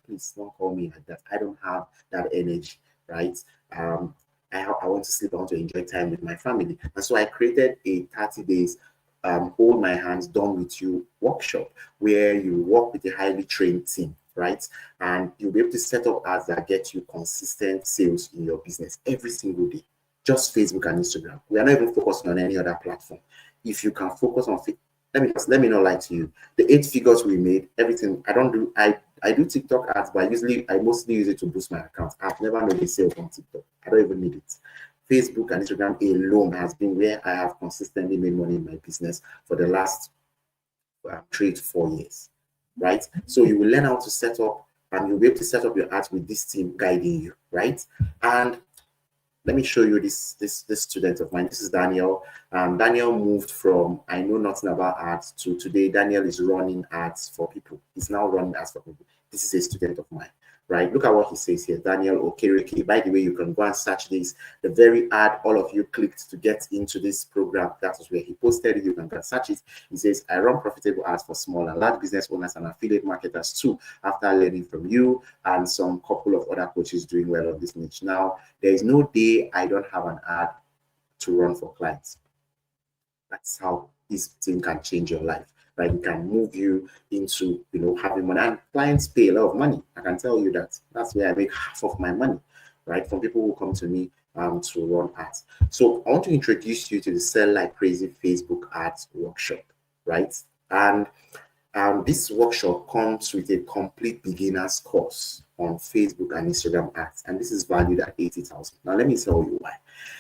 Speaker 1: please don't call me like that. I don't have that energy, right? I want to sleep. I want to enjoy time with my family. And so I created a 30 days hold my hands done with you workshop where you work with a highly trained team, right? And you'll be able to set up ads that get you consistent sales in your business every single day. Just Facebook and Instagram. We are not even focusing on any other platform. If you can focus on, let me not lie to you. The 8 figures we made, everything. I do TikTok ads, but I mostly use it to boost my account. I've never made a sale on TikTok. I don't even need it. Facebook and Instagram alone has been where I have consistently made money in my business for the last 3 to 4 years, right? So you will learn how to set up, and you'll be able to set up your ads with this team guiding you, right? And let me show you this student of mine. This is Daniel. Daniel moved from I know nothing about ads to today. Daniel is running ads for people. He's now running ads for people. This is a student of mine, right? Look at what he says here. Daniel Okereke. By the way, you can go and search this. The very ad all of you clicked to get into this program, that was where he posted it. You can go and search it. He says, I run profitable ads for small and large business owners and affiliate marketers too, after learning from you and some couple of other coaches doing well on this niche. Now, there is no day I don't have an ad to run for clients. That's how this thing can change your life, right? It can move you into, having money. And clients pay a lot of money. I can tell you that. That's where I make half of my money, right? From people who come to me to run ads. So I want to introduce you to the Sell Like Crazy Facebook Ads workshop, right? And this workshop comes with a complete beginner's course on Facebook and Instagram ads, and this is valued at 80,000. Now, let me tell you why.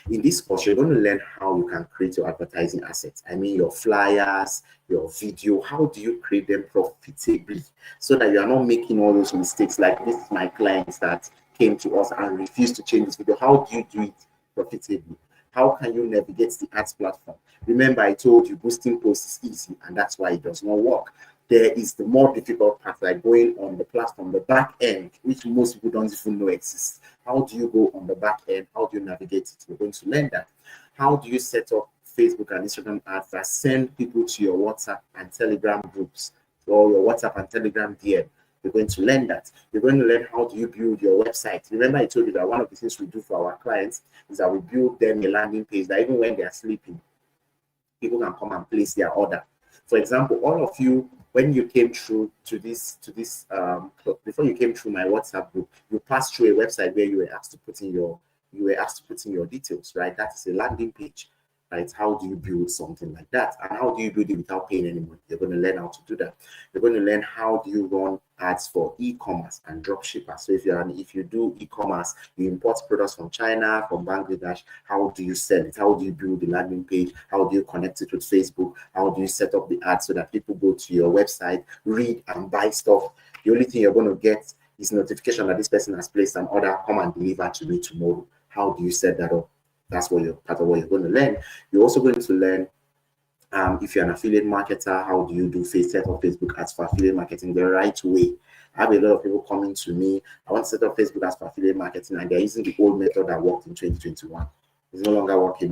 Speaker 1: In this course, you're going to learn how you can create your advertising assets. I mean, your flyers, your video. How do you create them profitably so that you are not making all those mistakes? Like this is my clients that came to us and refused to change this video. How do you do it profitably? How can you navigate the ads platform? Remember, I told you boosting posts is easy, and that's why it does not work. There is the more difficult part, like going on the platform, the back end, which most people don't even know exists. How do you go on the back end? How do you navigate it? We're going to learn that. How do you set up Facebook and Instagram ads that send people to your WhatsApp and Telegram groups, or your WhatsApp and Telegram DM? You're going to learn that. You're going to learn how do you build your website. Remember, I told you that one of the things we do for our clients is that we build them a landing page that even when they are sleeping, people can come and place their order. For example, all of you, when you came through before you came through my WhatsApp group, you passed through a website where you were asked to put in your details, right? That is a landing page, right? How do you build something like that? And how do you build it without paying any money? You're going to learn how to do that. You're going to learn how do you run ads for e-commerce and drop shippers. So if you do e-commerce, you import products from China, from Bangladesh, how do you sell it? How do you build the landing page? How do you connect it with Facebook? How do you set up the ads so that people go to your website, read and buy stuff? The only thing you're going to get is notification that this person has placed an order, come and deliver to me tomorrow. How do you set that up? That's part of what you're going to learn. You're also going to learn if you're an affiliate marketer, how do you do set up Facebook ads for affiliate marketing the right way? I have a lot of people coming to me. I want to set up Facebook ads for affiliate marketing, and they're using the old method that worked in 2021. It's no longer working.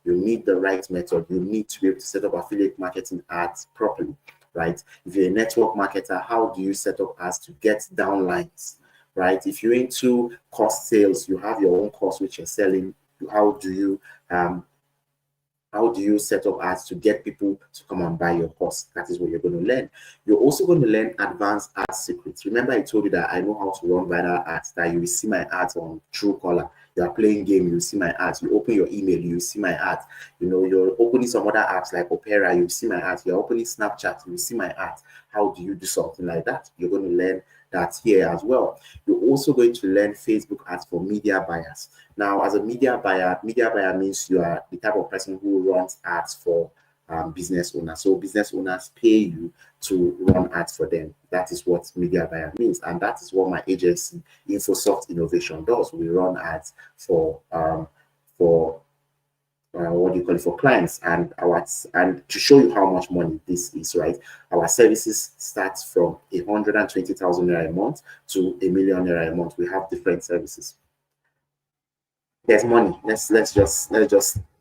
Speaker 1: You need the right method. You need to be able to set up affiliate marketing ads properly, right? If you're a network marketer, how do you set up ads to get downlines, right? If you're into cost sales, you have your own course which you're selling. How do you set up ads to get people to come and buy your course? That is what you're going to learn. You're also going to learn advanced ad secrets. Remember, I told you that I know how to run viral ads, that you will see my ads on Truecaller. You are playing game, you will see my ads. You open your email, you will see my ads. You're opening some other apps like Opera, you will see my ads. You're opening Snapchat, you will see my ads. How do you do something like that? You're going to learn that here as well. You're also going to learn Facebook ads for media buyers. Now, as a media buyer means you are the type of person who runs ads for business owners. So business owners pay you to run ads for them. That is what media buyer means, and that is what my agency Infosoft Innovation does. We run ads for for clients, and to show you how much money this is, right? Our services start from 120,000 naira a month to 1,000,000 naira a month. We have different services. There's money. Let's just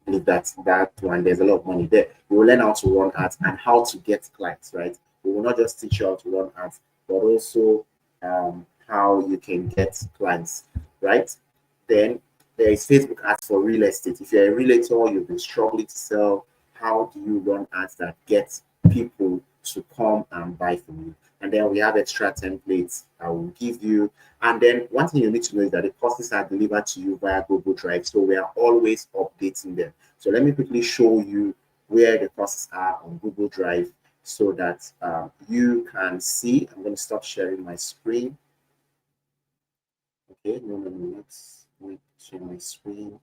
Speaker 1: leave that one. There's a lot of money there. We will learn how to run ads and how to get clients, right? We will not just teach you how to run ads, but also how how you can get clients, right? Then there is Facebook ads for real estate. If you're a realtor, you've been struggling to sell, how do you run ads that get people to come and buy from you? And then we have extra templates I will give you. And then one thing you need to know is that the courses are delivered to you via Google Drive. So we are always updating them. So let me quickly show you where the courses are on Google Drive so that you can see. I'm going to stop sharing my screen. Okay, no, let's share my screen.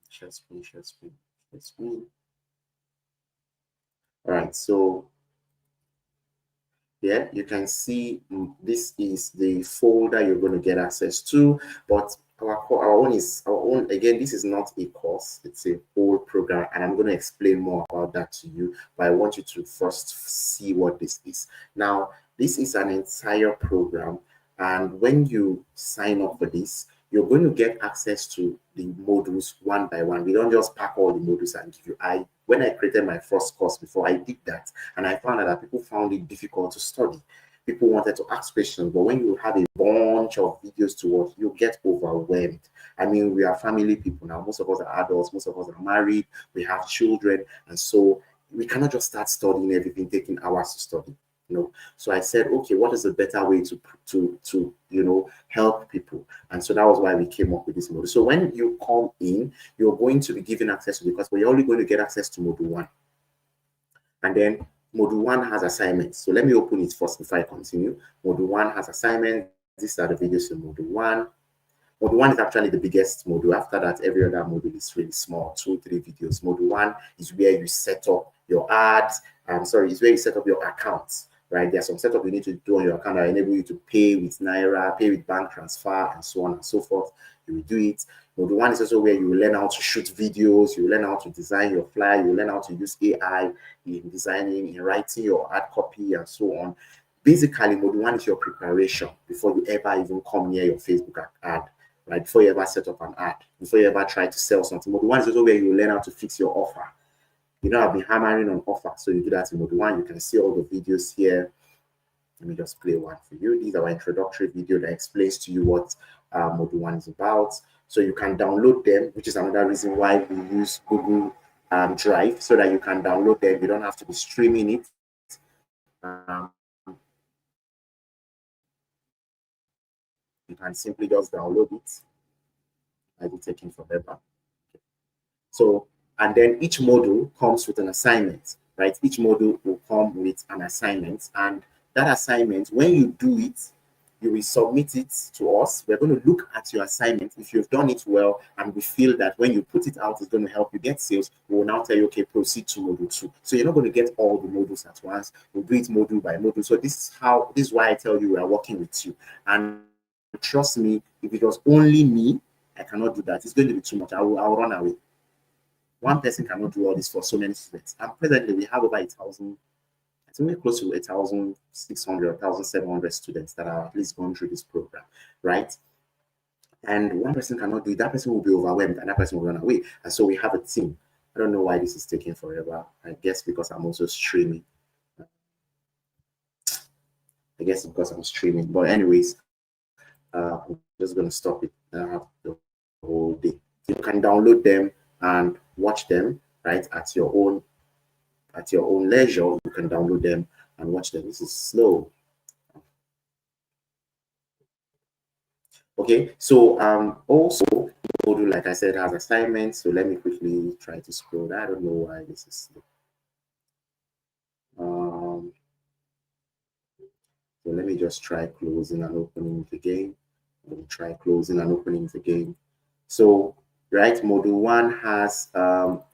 Speaker 1: Share screen, share screen, share screen. All right, so yeah, you can see this is the folder you're going to get access to, but our own again, this is not a course, it's a whole program, and I'm going to explain more about that to you, but I want you to first see what this is. Now, this is an entire program, and when you sign up for this, you're going to get access to the modules one by one. We don't just pack all the modules and give you. When I created my first course before, I did that, and I found out that people found it difficult to study. People wanted to ask questions, but when you have a bunch of videos to watch, you get overwhelmed. I mean, we are family people now. Most of us are adults, most of us are married, we have children, and so we cannot just start studying everything, taking hours to study. So I said, okay, what is a better way to help people? And so that was why we came up with this model. So when you come in, you're going to be given access to the course, but you're only going to get access to module 1. And then module 1 has assignments. So let me open it first before I continue. Module 1 has assignments. These are the videos in module 1. Module 1 is actually the biggest module. After that, every other module is really small, 2-3 videos. Module 1 is where you set up your ads. It's where you set up your accounts, right? There's some setup you need to do on your account that enable you to pay with Naira, pay with bank transfer, and so on and so forth. You will do it. Module 1 is also where you will learn how to shoot videos, you will learn how to design your flyer, you will learn how to use AI in designing, in writing your ad copy, and so on. Basically, module 1 is your preparation before you ever even come near your Facebook ad, right? Before you ever set up an ad, before you ever try to sell something. Module 1 is also where you learn how to fix your offer. I've been hammering on offer, so you do that in module 1. You can see all the videos here. Let me just play one for you. These are our introductory video that explains to you what module 1 is about. So you can download them, which is another reason why we use Google Drive, so that you can download them. You don't have to be streaming it. You can simply just download it. I'll be taking forever. So, and then each module comes with an assignment, right? Each module will come with an assignment, and that assignment, when you do it, you will submit it to us. We're going to look at your assignment. If you've done it well, and we feel that when you put it out, it's going to help you get sales, we will now tell you, okay, proceed to module 2. So you're not going to get all the modules at once. We'll do it module by module. So this is why I tell you we are working with you. And trust me, if it was only me, I cannot do that. It's going to be too much. I'll run away. One person cannot do all this for so many students. And presently, we have over 1,000, I think we're close to 1,600, 1,700 students that are at least going through this program, right? And one person cannot do it. That person will be overwhelmed, and that person will run away. And so we have a team. I don't know why this is taking forever. I guess because I'm also streaming. I guess because I'm streaming. But anyways, I'm just going to stop it the whole day. You can download them and watch them, right, at your own leisure. You can download them and watch them. This is slow. Okay, so also module, like I said, has assignments. So let me quickly try to scroll that. I don't know why this is slow. So let me just try closing and opening it again. Let me try closing and opening it again. So right, module 1 has all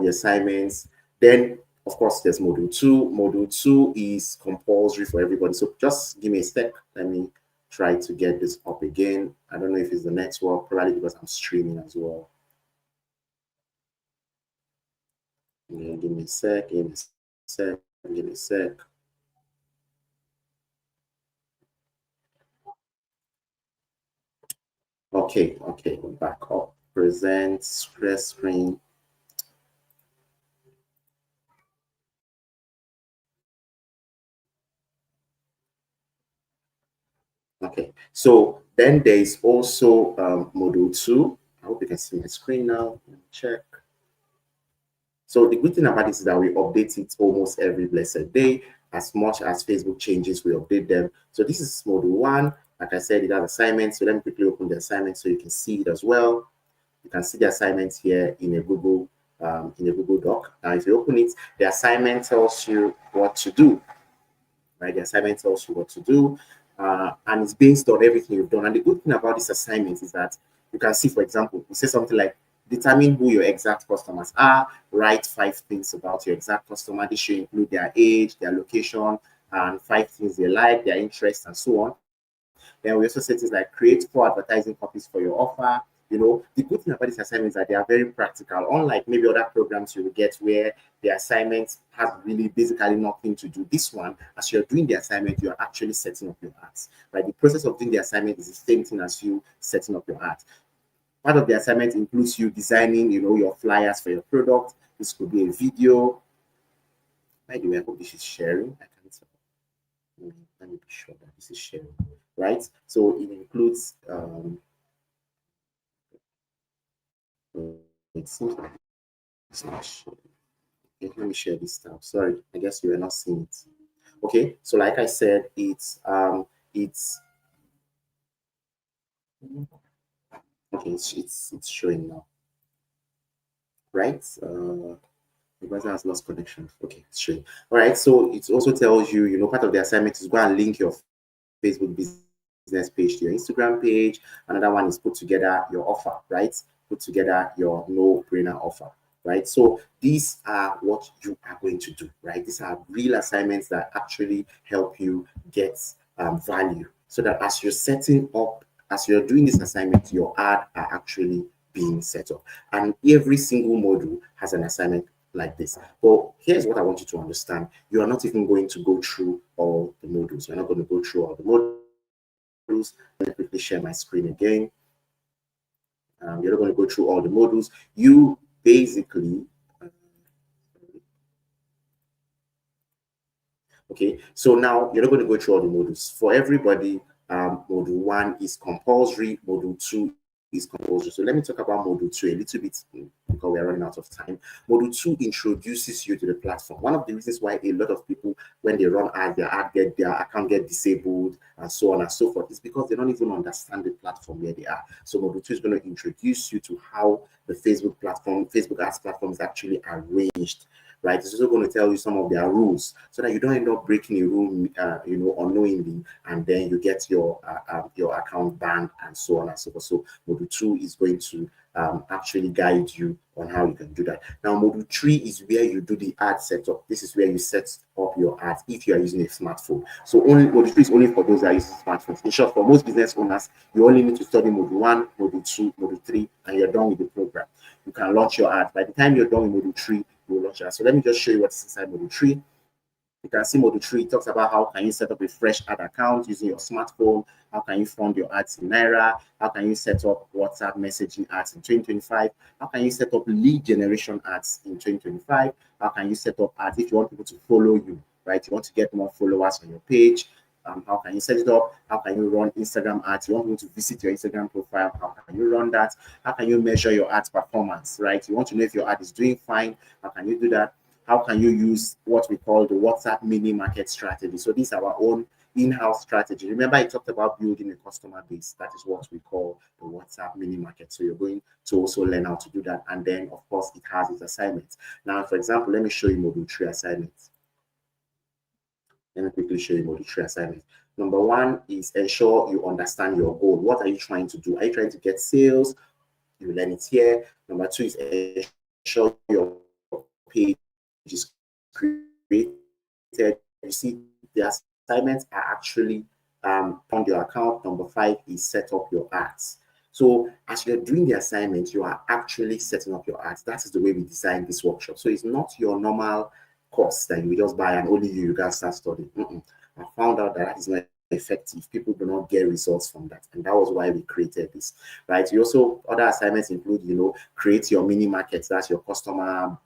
Speaker 1: the assignments. Then of course there's module 2. Module 2 is compulsory for everybody. So just give me a sec. Let me try to get this up again. I don't know if it's the network, probably because I'm streaming as well. Yeah, give me a sec, give me a sec, give me a sec. Okay, we're back up. Present, share screen. Okay, so then there is also module 2. I hope you can see my screen now. Let me check. So the good thing about this is that we update it almost every blessed day. As much as Facebook changes, we update them. So this is module 1. Like I said, it has assignments. So let me quickly open the assignment so you can see it as well. You can see the assignment here in a Google Doc. Now, if you open it, the assignment tells you what to do. Right, the assignment tells you what to do, and it's based on everything you've done. And the good thing about this assignment is that you can see, for example, you say something like, determine who your exact customers are, write 5 things about your exact customer. This should include their age, their location, and 5 things they like, their interests, and so on. Then we also say things like create 4 advertising copies for your offer. You know, the good thing about these assignments is that they are very practical, unlike maybe other programs you will get where the assignment has really basically nothing to do. This one, as you're doing the assignment, you're actually setting up your ads. Right? The process of doing the assignment is the same thing as you setting up your ads. Part of the assignment includes you designing, your flyers for your product. This could be a video. By the way, I hope this is sharing. I can't tell. Let me be sure that this is sharing, right? So it includes it seems like it's not sharing. Okay, let me share this tab. Sorry, I guess you are not seeing it. Okay, so like I said, it's okay, it's showing now, right? The browser has lost connection. Okay, it's showing. All right, so it also tells you, part of the assignment is go and link your Facebook business page to your Instagram page. Another one is put together your offer, right? Put together your no-brainer offer, right? So these are what you are going to do, right? These are real assignments that actually help you get value, so that as you're setting up, as you're doing this assignment, your ad are actually being set up. And every single module has an assignment like this. But here's what I want you to understand. You are not even going to go through all the modules. You're not going to go through all the modules. Let me quickly share my screen again. You're not going to go through all the modules. You basically, okay, so now you're not going to go through all the modules. For everybody, module 1 is compulsory, module 2 is compulsory. So let me talk about module 2 a little bit because we are running out of time. Module 2 introduces you to the platform. One of the reasons why a lot of people, when they run ads, their account get disabled and so on and so forth, is because they don't even understand the platform where they are. So module 2 is going to introduce you to how the Facebook ads platform is actually arranged. Right, it's also going to tell you some of their rules so that you don't end up breaking a rule, unknowingly, and then you get your account banned and so on and so forth. So module 2 is going to actually guide you on how you can do that. Now, module 3 is where you do the ad setup. This is where you set up your ads if you are using a smartphone. So module 3 is only for those that are using smartphones. In short, for most business owners, you only need to study module 1, module 2, module 3, and you're done with the program. You can launch your ads. By the time you're done with module 3, you will launch your ads. So let me just show you what's inside module 3. You can see module 3 talks about how can you set up a fresh ad account using your smartphone, how can you fund your ads in Naira, how can you set up WhatsApp messaging ads in 2025, how can you set up lead generation ads in 2025, how can you set up ads if you want people to follow you, right? You want to get more followers on your page. How can you set it up? How can you run Instagram ads? You want people to visit your Instagram profile? How can you run that? How can you measure your ads performance, right? You want to know if your ad is doing fine. How can you do that? How can you use what we call the WhatsApp mini market strategy? So these are our own in-house strategy. Remember, I talked about building a customer base. That is what we call the WhatsApp mini market. So you're going to also learn how to do that. And then, of course, it has its assignments. Now, for example, let me show you module 3 assignments. Let me quickly show you module 3 assignments. Number 1 is ensure you understand your goal. What are you trying to do? Are you trying to get sales? You learn it here. Number 2 is ensure your page is created. You see, the assignments are actually on your account. Number 5 is set up your ads. So as you're doing the assignment, you are actually setting up your ads. That is the way we design this workshop. So it's not your normal course that you just buy and only you guys start studying. I found out that is not effective. People do not get results from that, and that was why we created this, right? You also, other assignments include, create your mini market. That's your customer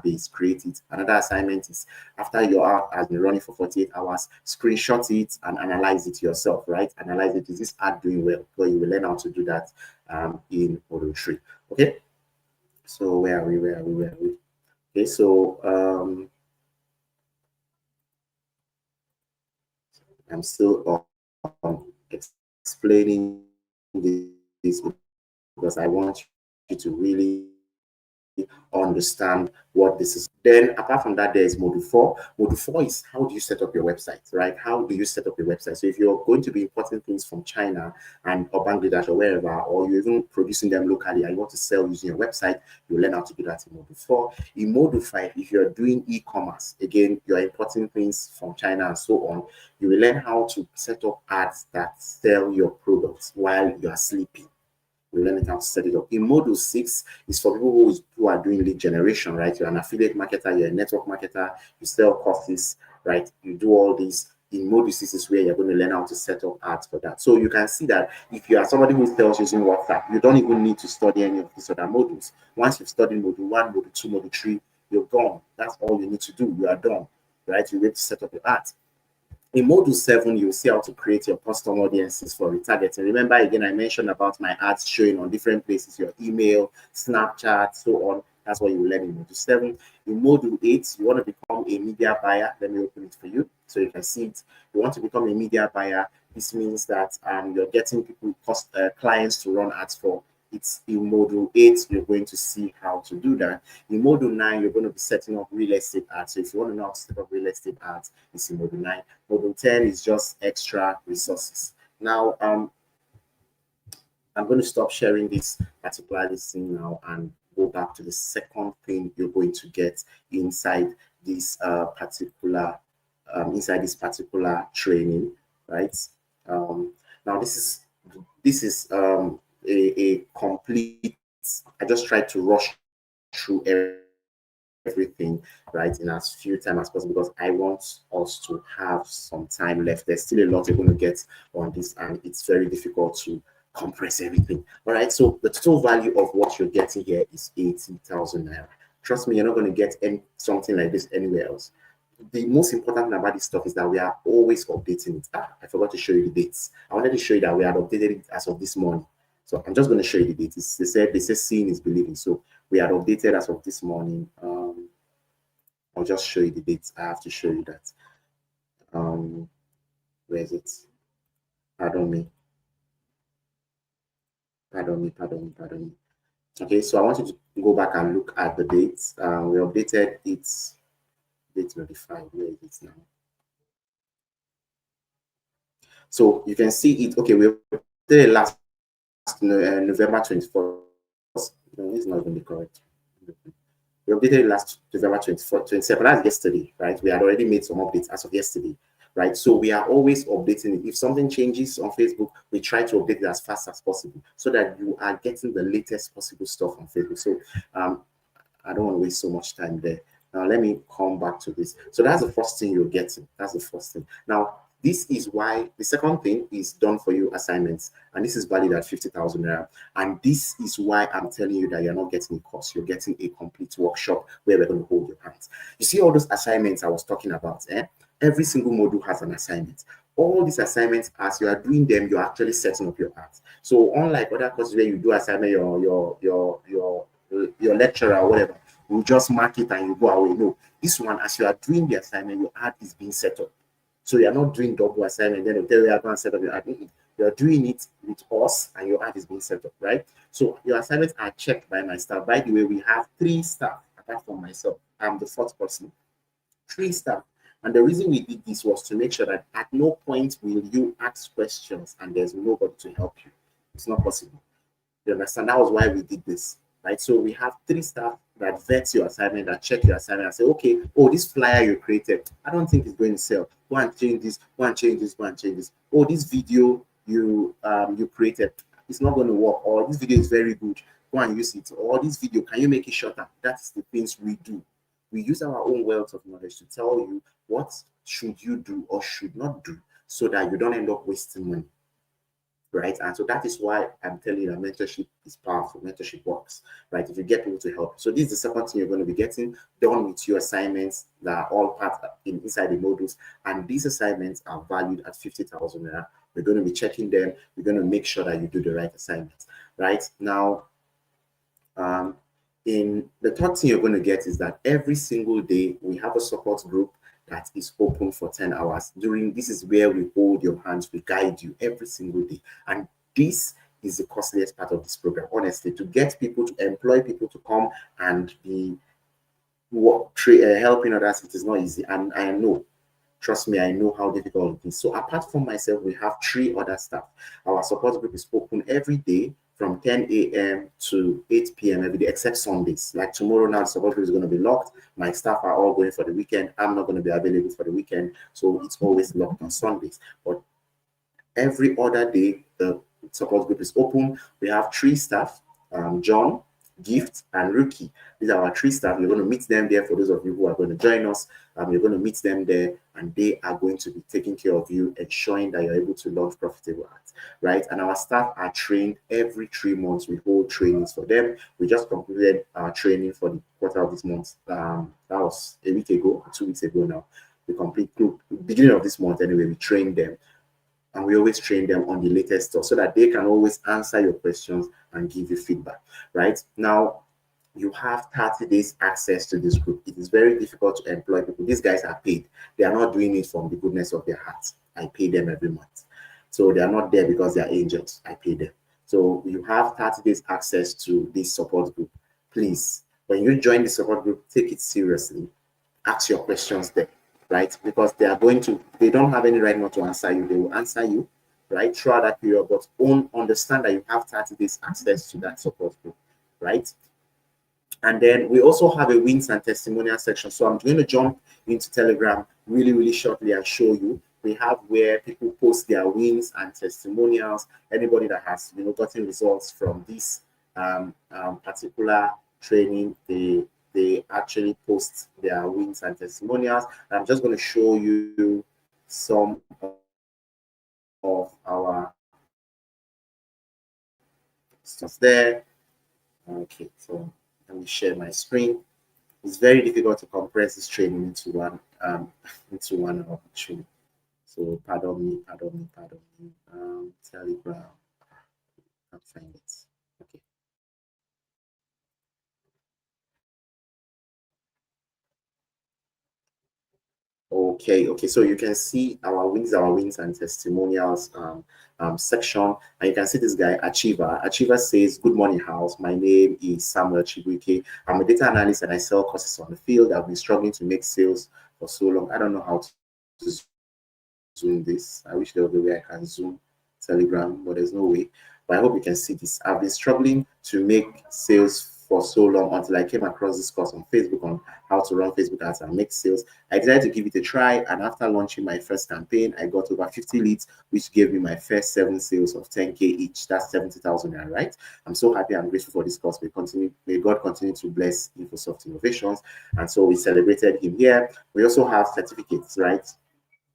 Speaker 1: base. Create it. Another assignment is, after your ad has been running for 48 hours, screenshot it and analyze it yourself, right? Analyze it. Is this ad doing well? So you will learn how to do that in Module 3. Okay. So where are we? Okay, so I'm still explaining this because I want you to really understand what this is. Then apart from that, there is module 4. Module 4 is, how do you set up your website, right? How do you set up your website? So if you're going to be importing things from China or Bangladesh or wherever, or you're even producing them locally and you want to sell using your website, you learn how to do that in module 4. In module 5, if you're doing e-commerce, again, you're importing things from China and so on, you will learn how to set up ads that sell your products while you are sleeping. We learn how to set it up. In module 6 is for people who are doing lead generation, right? You're an affiliate marketer, you're a network marketer, you sell courses, right? You do all this. In module 6 is where you're going to learn how to set up ads for that. So you can see that if you are somebody who sells using WhatsApp, you don't even need to study any of these other modules. Once you've studied module 1, module 2, module 3, you're gone. That's all you need to do. You are done, right? You need to set up your ads. In module 7, you'll see how to create your custom audiences for retargeting. Remember, again, I mentioned about my ads showing on different places, your email, Snapchat, so on. That's what you will learn in module 7. In module 8, you want to become a media buyer. Let me open it for you so you can see it. You want to become a media buyer. This means that you're getting people, clients to run ads for. It's in module 8, you're going to see how to do that. In module 9, you're going to be setting up real estate ads. So if you want to know how to set up real estate ads, it's in module 9. Module 10 is just extra resources. Now, I'm going to stop sharing this particular thing now and go back to the second thing you're going to get inside this particular training, right? Now this is a complete. I just tried to rush through everything, right, in as few time as possible because I want us to have some time left. There's still a lot you're going to get on this, and it's very difficult to compress everything. All right, so the total value of what you're getting here is 80,000 naira. Trust me, you're not going to get something like this anywhere else. The most important thing about this stuff is that we are always updating it. I forgot to show you the dates. I wanted to show you that we had updated it as of this morning. So I'm just going to show you the dates. They say seeing is believing. So we had updated as of this morning. I'll just show you the dates. I have to show you that. Where is it? Pardon me. Okay, so I want you to go back and look at the dates. We updated it. Date notified. Where is it now? So you can see it. Okay, we updated last November 24th. No, it's not going to be correct. We updated last November 24th, 27th. That's yesterday, right? We had already made some updates as of yesterday, right? So we are always updating it. If something changes on Facebook, we try to update it as fast as possible so that you are getting the latest possible stuff on Facebook. So I don't want to waste so much time there. Now, let me come back to this. So that's the first thing you're getting. That's the first thing. Now, this is why the second thing is done for you assignments, and this is valued at 50,000 naira. And this is why I'm telling you that you're not getting a course, you're getting a complete workshop where we're going to hold your hands. You see all those assignments I was talking about, every single module has an assignment. All these assignments, as you are doing them, you're actually setting up your ads. So unlike other courses where you do assignment, your lecturer or whatever will just mark it and you go away. No, this one, as you are doing the assignment, your ad is being set up. So you're not doing double assignment, then they'll tell you how to set up your ad. You're doing it with us and your ad is being set up, right? So your assignments are checked by my staff. By the way, we have 3 staff apart from myself. I'm the 4th person. 3 staff. And the reason we did this was to make sure that at no point will you ask questions and there's nobody to help you. It's not possible. You understand? That was why we did this, right? So we have 3 staff that vet your assignment, that check your assignment and say, okay, oh, this flyer you created, I don't think it's going to sell. Go and change this, go and change this, go and change this. Oh, this video you created, it's not going to work. Or this video is very good, go and use it. Or this video, can you make it shorter? That's the things we do. We use our own wealth of knowledge to tell you what should you do or should not do so that you don't end up wasting money. Right. And so that is why I'm telling you that mentorship is powerful. Mentorship works, right? If you get people to help. So this is the second thing you're going to be getting done with your assignments that are all part inside the modules. And these assignments are valued at 50,000 naira. We're going to be checking them. We're going to make sure that you do the right assignments. Right now, in the third thing you're going to get is that every single day we have a support group that is open for 10 hours. This is where we hold your hands, we guide you every single day. And this is the costliest part of this program, honestly, to get people, to employ people to come and be helping others. It is not easy. And I know, trust me, I know how difficult it is. So apart from myself, we have 3 other staff. Our support group is open every day from 10 a.m. to 8 p.m. every day, except Sundays. Like tomorrow now, the support group is going to be locked. My staff are all going for the weekend. I'm not going to be available for the weekend. So it's always locked on Sundays. But every other day, the support group is open. We have 3 staff, John, Gift, and Rookie. These are our 3 staff. You're going to meet them there. For those of you who are going to join us, you're going to meet them there, and they are going to be taking care of you, ensuring that you're able to launch profitable ads, right? And our staff are trained every 3 months. We hold trainings for them. We just completed our training for the quarter of this month. That was a week ago, 2 weeks ago now. We completed beginning of this month anyway. We trained them. And we always train them on the latest stuff so that they can always answer your questions and give you feedback, right? Now, you have 30 days access to this group. It is very difficult to employ people. These guys are paid. They are not doing it from the goodness of their hearts. I pay them every month. So they are not there because they are angels. I pay them. So you have 30 days access to this support group. Please, when you join the support group, take it seriously. Ask your questions there, right? Because they don't have any right not to answer you. They will answer you, right, throughout that period, but understand that you have 30 days access to that support group, right? And then we also have a wins and testimonial section. So I'm going to jump into Telegram really, really shortly and show you. We have where people post their wins and testimonials. Anybody that has, gotten results from this particular training, they actually post their wins and testimonials. And I'm just going to show you some of our stuff there. Okay, so let me share my screen. It's very difficult to compress this training into one hour actually. So pardon me. Telegram. Can't find it. Okay. Okay. So you can see our wins and testimonials section, and you can see this guy Achiever. Achiever says, "Good morning, house. My name is Samuel Chibuike. I'm a data analyst and I sell courses on the field. I've been struggling to make sales for so long. I don't know how to zoom this. I wish there was a way I can zoom Telegram, but there's no way. But I hope you can see this. I've been struggling to make sales for so long until I came across this course on Facebook on how to run Facebook ads and make sales. I decided to give it a try, and after launching my first campaign, I got over 50 leads, which gave me my first 7 sales of 10K each. That's 70,000, right? I'm so happy and grateful for this course. May God continue to bless Infosoft Innovations. And so we celebrated him here. We also have certificates, right?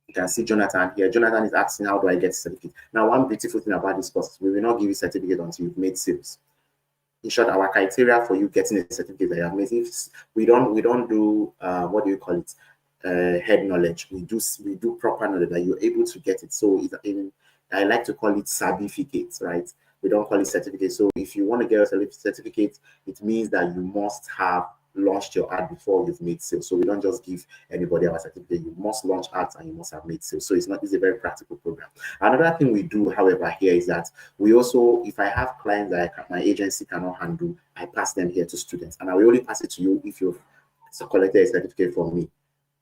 Speaker 1: You can see Jonathan here. Jonathan is asking, how do I get a certificate? Now, one beautiful thing about this course, we will not give you a certificate until you've made sales. In short, our criteria for you getting a certificate that you have made, we don't do what do you call it, head knowledge. We do proper knowledge that you're able to get it. So I like to call it certificates, right? We don't call it certificate. So if you want to get a certificate, it means that you must have launched your ad before you've made sales. So we don't just give anybody our certificate. You must launch ads and you must have made sales. So it's a very practical program. Another thing we do, however, here is that we also, if I have clients that my agency cannot handle, I pass them here to students, and I will only pass it to you if you've collected a certificate from me,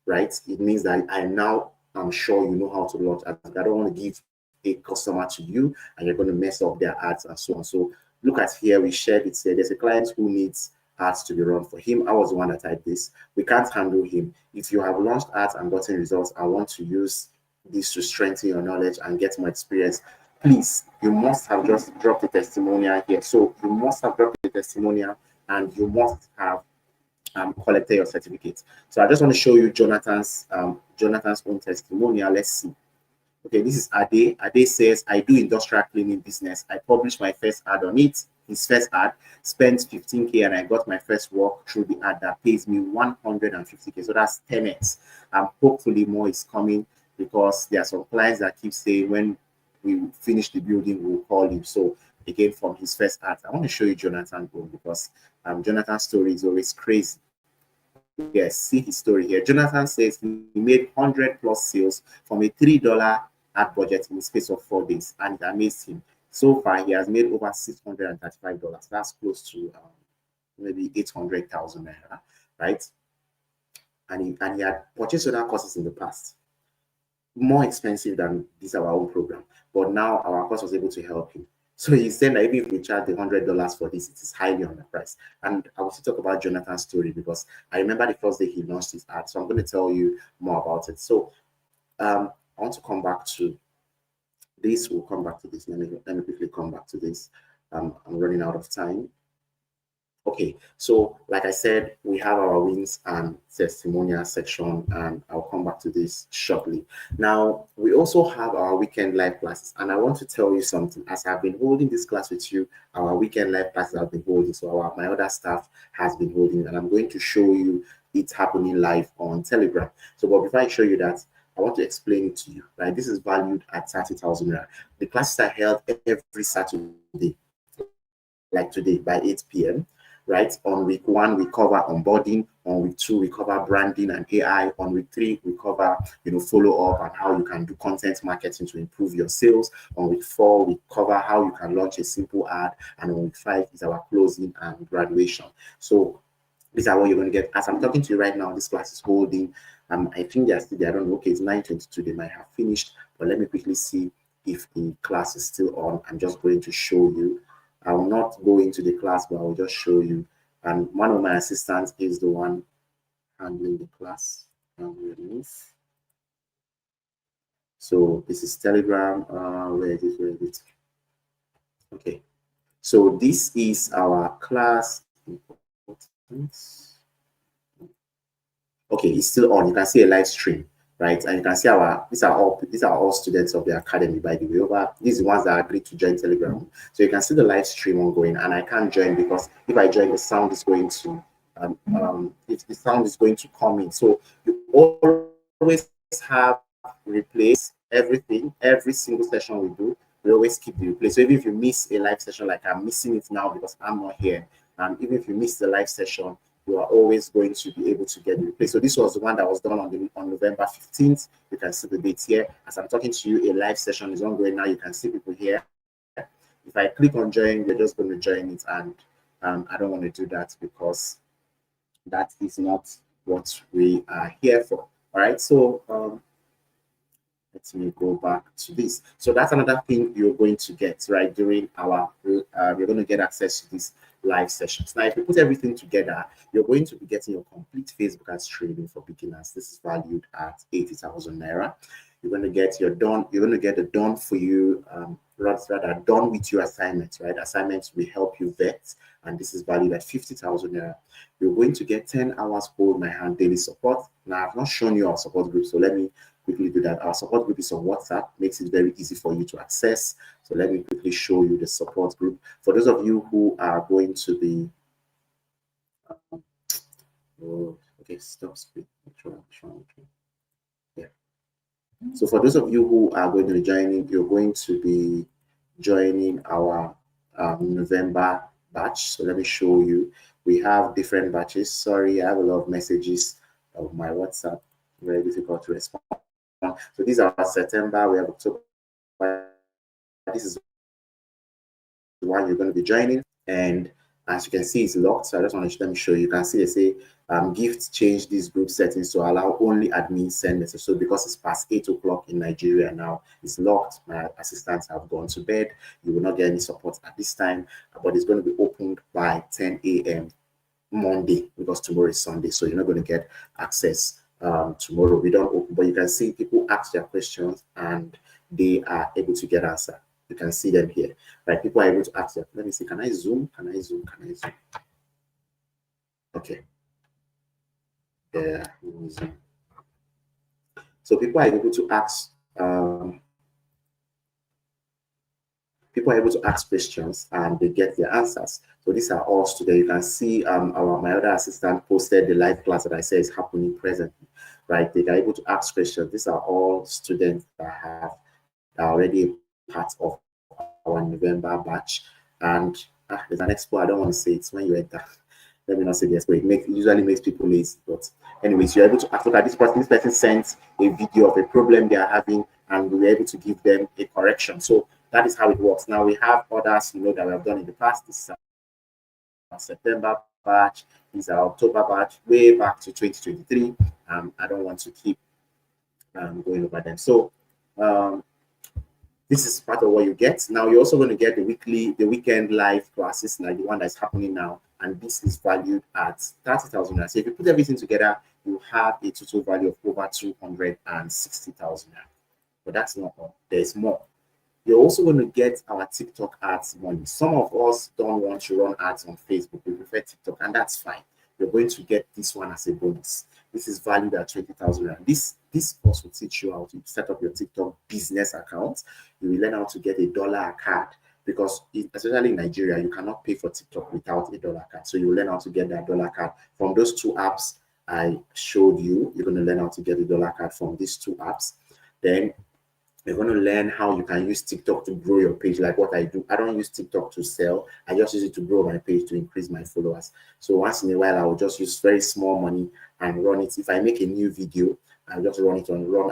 Speaker 1: right? It means that I'm sure you know how to launch ads. I don't want to give a customer to you and you're going to mess up their ads and so on. So look at here, we shared it here. There's a client who needs ads to be run for him. I was the one that typed this. We can't handle him. If you have launched ads and gotten results, I want to use this to strengthen your knowledge and get more experience. Please, you must have just dropped a testimonial here. So you must have dropped a testimonial and you must have collected your certificate. So I just want to show you Jonathan's own testimonial. Let's see. Okay, this is Ade. Ade says, I do industrial cleaning business. I published my first ad on it. His first ad, spent 15K, and I got my first work through the ad that pays me 150K. So that's 10x. Hopefully more is coming, because there are some clients that keep saying, when we finish the building, we'll call you. So again, from his first ad, I want to show you Jonathan Boone, because Jonathan's story is always crazy. Yes, see his story here. Jonathan says he made 100 plus sales from a $3 ad budget in the space of 4 days, and it amazed him. So far, he has made over $635. That's close to maybe 800,000 naira, right? And he had purchased other courses in the past, more expensive than this our own program, but now our course was able to help him. So he said that even if we charge the $100 for this, it is highly underpriced. And I want to talk about Jonathan's story, because I remember the first day he launched his ad. So I'm going to tell you more about it. So I want to come back to this. We'll come back to this. Let me quickly come back to this. I'm running out of time. Okay, so like I said, we have our wins and testimonial section, and I'll come back to this shortly. Now, we also have our weekend live classes, and I want to tell you something. As I've been holding this class with you, our weekend live classes have been holding, so my other staff has been holding, and I'm going to show you it happening live on Telegram. So, but before I show you that, I want to explain it to you, right? This is valued at 30,000 Rand. The classes are held every Saturday, like today by 8 p.m. Right? On week 1, we cover onboarding. On week 2, we cover branding and AI. On week 3, we cover, follow up and how you can do content marketing to improve your sales. On week 4, we cover how you can launch a simple ad. And on week 5 is our closing and graduation. So these are what you're going to get. As I'm talking to you right now, this class is holding. I think they're still there. I don't know. Okay, it's 9:22. They might have finished, but let me quickly see if the class is still on. I'm just going to show you. I will not go into the class, but I will just show you. And one of my assistants is the one handling the class. Remove. So this is Telegram. Where is it? Where is it? Okay. So this is our class. Okay, it's still on. You can see a live stream, right? And you can see these are all students of the academy, by the way. These are the ones that agreed to join Telegram. So you can see the live stream ongoing, and I can't join because if I join, the sound is going to the sound is going to come in. So you always have replace everything, every single session we do. We always keep the replay. So even if you miss a live session, like I'm missing it now because I'm not here, even if you miss the live session, you are always going to be able to get the replay. So this was the one that was done on November 15th. You can see the date here. As I'm talking to you, a live session is ongoing now. You can see people here. If I click on join, you're just going to join it, and I don't want to do that because that is not what we are here for. All right, so let me go back to this. So that's another thing you're going to get right during our you're going to get access to these live sessions. Now, if you put everything together, you're going to be getting your complete Facebook ads training for beginners. This is valued at 80,000 naira. You're going to get your done. You're going to get the done for you, rather done with your assignments. Right, assignments will help you vet, and this is valued at 50,000 naira. You're going to get 10 hours hold my hand daily support. Now, I've not shown you our support group, so let me quickly do that. Our support group is on WhatsApp, makes it very easy for you to access. So let me quickly show you the support group. For those of you who are going to be, okay, stop screen. Yeah. So for those of you who are going to be joining, you're going to be joining our November batch. So let me show you. We have different batches. Sorry, I have a lot of messages of my WhatsApp. Very difficult to respond. So these are September, we have October. This is the one you're going to be joining, and as you can see, it's locked. So I just want to let me show you. You can see they say gift change these group settings to allow only admin send message. So because it's past 8 o'clock in Nigeria now, it's locked. My assistants have gone to bed. You will not get any support at this time, but it's going to be opened by 10 a.m. Monday because tomorrow is Sunday. So you're not going to get access tomorrow. We don't open, but you can see people ask their questions and they are able to get answer. You can see them here. Right? People are able to ask them. Let me see. Can I zoom? Can I zoom? Can I zoom? Okay. Yeah. So people are able to ask People are able to ask questions and they get their answers. So these are all students. You can see my other assistant posted the live class that I say is happening presently, right? They are able to ask questions. These are all students that are already a part of our November batch. And there's an expo. I don't want to say it's when you enter. Let me not say the expo. It usually makes people lazy. But anyways, you're able to look at this person. This person sent a video of a problem they are having, and we were able to give them a correction. So that is how it works. Now we have others, that we have done in the past. This is our September batch. This is our October batch, way back to 2023. I don't want to keep going over them. So um, this is part of what you get. Now you're also going to get the weekend live classes, like the one that's happening now, and this is valued at 30,000. So if you put everything together, you have a total value of over 260,000. But that's not all. There's more. You're also going to get our TikTok ads money. Some of us don't want to run ads on Facebook. We prefer TikTok, and that's fine. You're going to get this one as a bonus. This is valued at 20,000. This course will teach you how to set up your TikTok business account. You will learn how to get $1 card, because especially in Nigeria, you cannot pay for TikTok without $1 card. So you will learn how to get that $1 card from those two apps I showed you. You're going to learn how to get $1 card from these two apps. Then you're going to learn how you can use TikTok to grow your page, like what I do. I don't use TikTok to sell. I just use it to grow my page, to increase my followers. So once in a while, I will just use very small money and run it. If I make a new video, I'll just run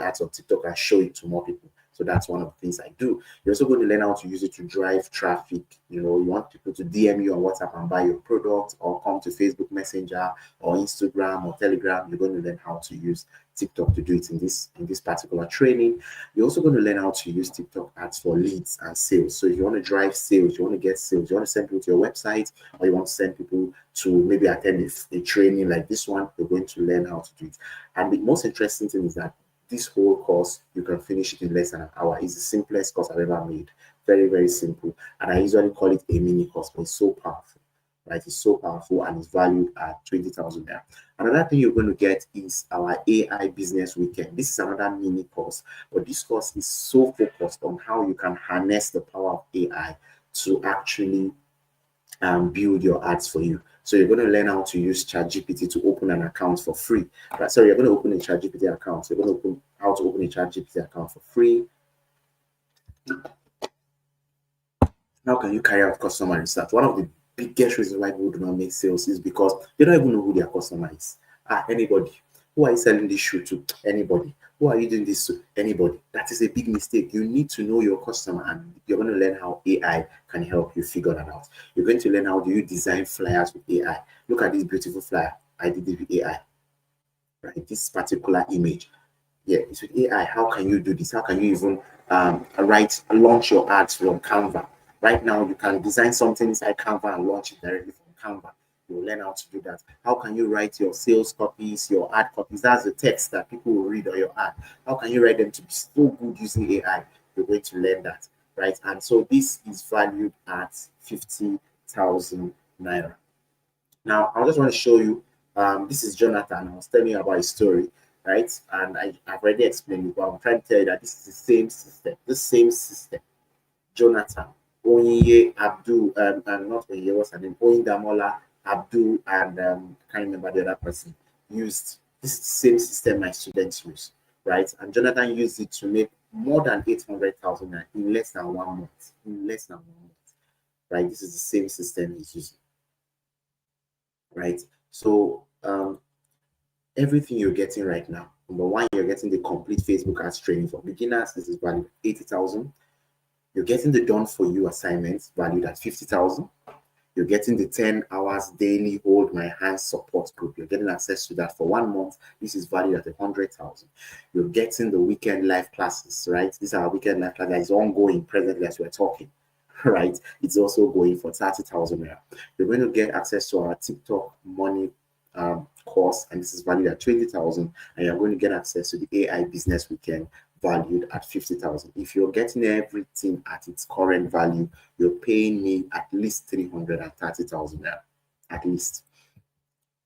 Speaker 1: ads on TikTok and show it to more people. So that's one of the things I do. You're also going to learn how to use it to drive traffic. You want people to DM you on WhatsApp and buy your product, or come to Facebook Messenger or Instagram or Telegram. You're going to learn how to use TikTok to do it in this particular training. You're also going to learn how to use TikTok ads for leads and sales. So if you want to drive sales, you want to get sales, you want to send people to your website, or you want to send people to maybe attend a training like this one, you're going to learn how to do it. And the most interesting thing is that this whole course, you can finish it in less than an hour. It's the simplest course I've ever made. Very, very simple. And I usually call it a mini course, but it's so powerful. Right? It's so powerful, and it's valued at 20,000 there. Another thing you're going to get is our AI business weekend. This is another mini course, but this course is so focused on how you can harness the power of AI to actually build your ads for you. So you're going to learn how to use ChatGPT to open an account for free. Right? So you're going to open a ChatGPT account. So you're going to open how to open a ChatGPT account for free. How can you carry out customer research? One of the biggest reasons why people do not make sales is because they don't even know who their customer is. Anybody. Who are you selling this shoe to? Anybody. Who are you doing this to? Anybody. That is a big mistake. You need to know your customer, and you're going to learn how AI can help you figure that out. You're going to learn how do you design flyers with AI. Look at this beautiful flyer. I did it with AI. Right? This particular image. Yeah, it's with AI. How can you do this? How can you even launch your ads from Canva? Right now, you can design something inside Canva and launch it directly from Canva. You'll learn how to do that. How can you write your sales copies, your ad copies? That's the text that people will read on your ad. How can you write them to be so good using AI? You're going to learn that, right? And so this is valued at 50,000 naira. Now, I just want to show you. This is Jonathan. I was telling you about his story, right? And I've already explained it, but I'm trying to tell you that this is the same system. The same system. Jonathan, Onyinye, Abdul, and not Onyinye, what's her name? Oyindamola, Abdul, and I can't remember the other person used. This is the same system my students use, right? And Jonathan used it to make more than 800,000 in less than 1 month. In less than 1 month, right? This is the same system he's using, right? So everything you're getting right now, number one, you're getting the complete Facebook ads training for beginners. This is valued 80,000. You're getting the done for you assignments valued at 50,000. You're getting the 10 hours daily hold my hand support group. You're getting access to that for 1 month. This is valued at 100,000. You're getting the weekend live classes, right? These are weekend live classes that is ongoing presently as we're talking, right? It's also going for 30,000 naira. You're going to get access to our TikTok money course, and this is valued at 20,000. And you're going to get access to the AI business weekend valued at 50,000. If you're getting everything at its current value, you're paying me at least 330,000 naira, at least.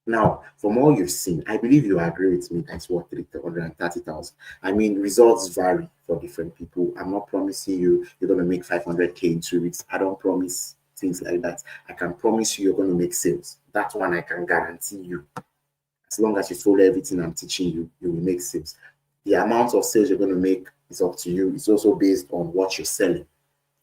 Speaker 1: Now, from all you've seen, I believe you agree with me that's worth 330,000. I mean, results vary for different people. I'm not promising you're going to make 500K in 2 weeks. I don't promise things like that. I can promise you're going to make sales. That one I can guarantee you. As long as you follow everything I'm teaching you, you will make sales. The amount of sales you're going to make is up to you. It's also based on what you're selling,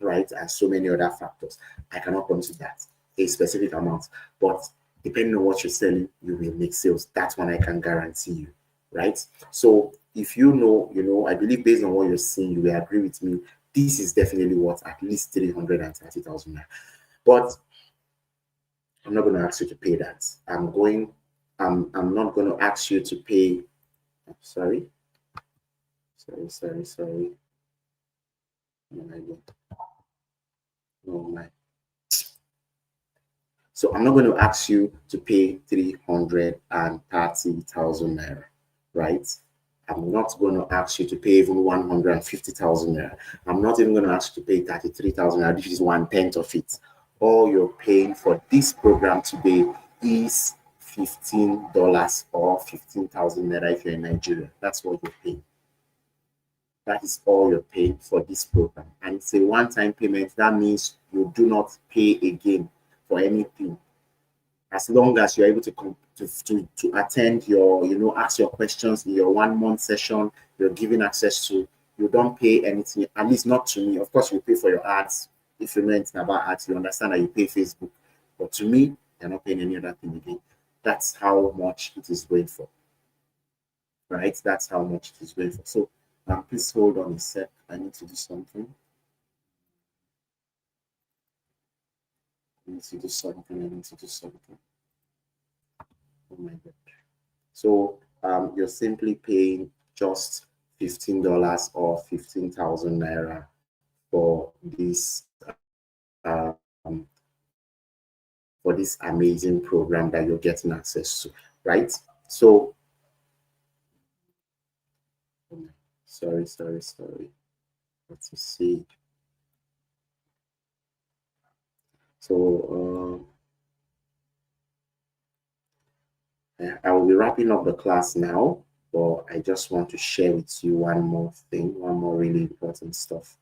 Speaker 1: right? And so many other factors. I cannot promise you that a specific amount, but depending on what you're selling, you will make sales. That's one I can guarantee you, right? So if I believe based on what you're seeing, you will agree with me. This is definitely worth at least 330,000. But I'm not going to ask you to pay that. I'm not going to ask you to pay. Sorry. Oh my God. Oh my. So I'm not going to ask you to pay 330,000 naira, right? I'm not going to ask you to pay even 150,000 naira. I'm not even going to ask you to pay 33,000 naira. This is 1/10 of it. All you're paying for this program today is $15 or 15,000 naira if you're in Nigeria. That's what you're paying. That is all you're paying for this program. And it's a one-time payment. That means you do not pay again for anything as long as you're able to attend your, ask your questions in your 1 month session, you're given access to, you don't pay anything, at least not to me. Of course, you pay for your ads. If you know anything about ads, you understand that you pay Facebook. But to me, you're not paying any other thing again. That's how much it is going for. Right? That's how much it is going for. So please hold on a sec. I need to do something. I need to do something. Oh my God. So you're simply paying just $15 or 15,000 naira for um, this amazing program that you're getting access to, right? So, sorry. Let's see. So, I will be wrapping up the class now, but I just want to share with you one more thing, one more really important stuff.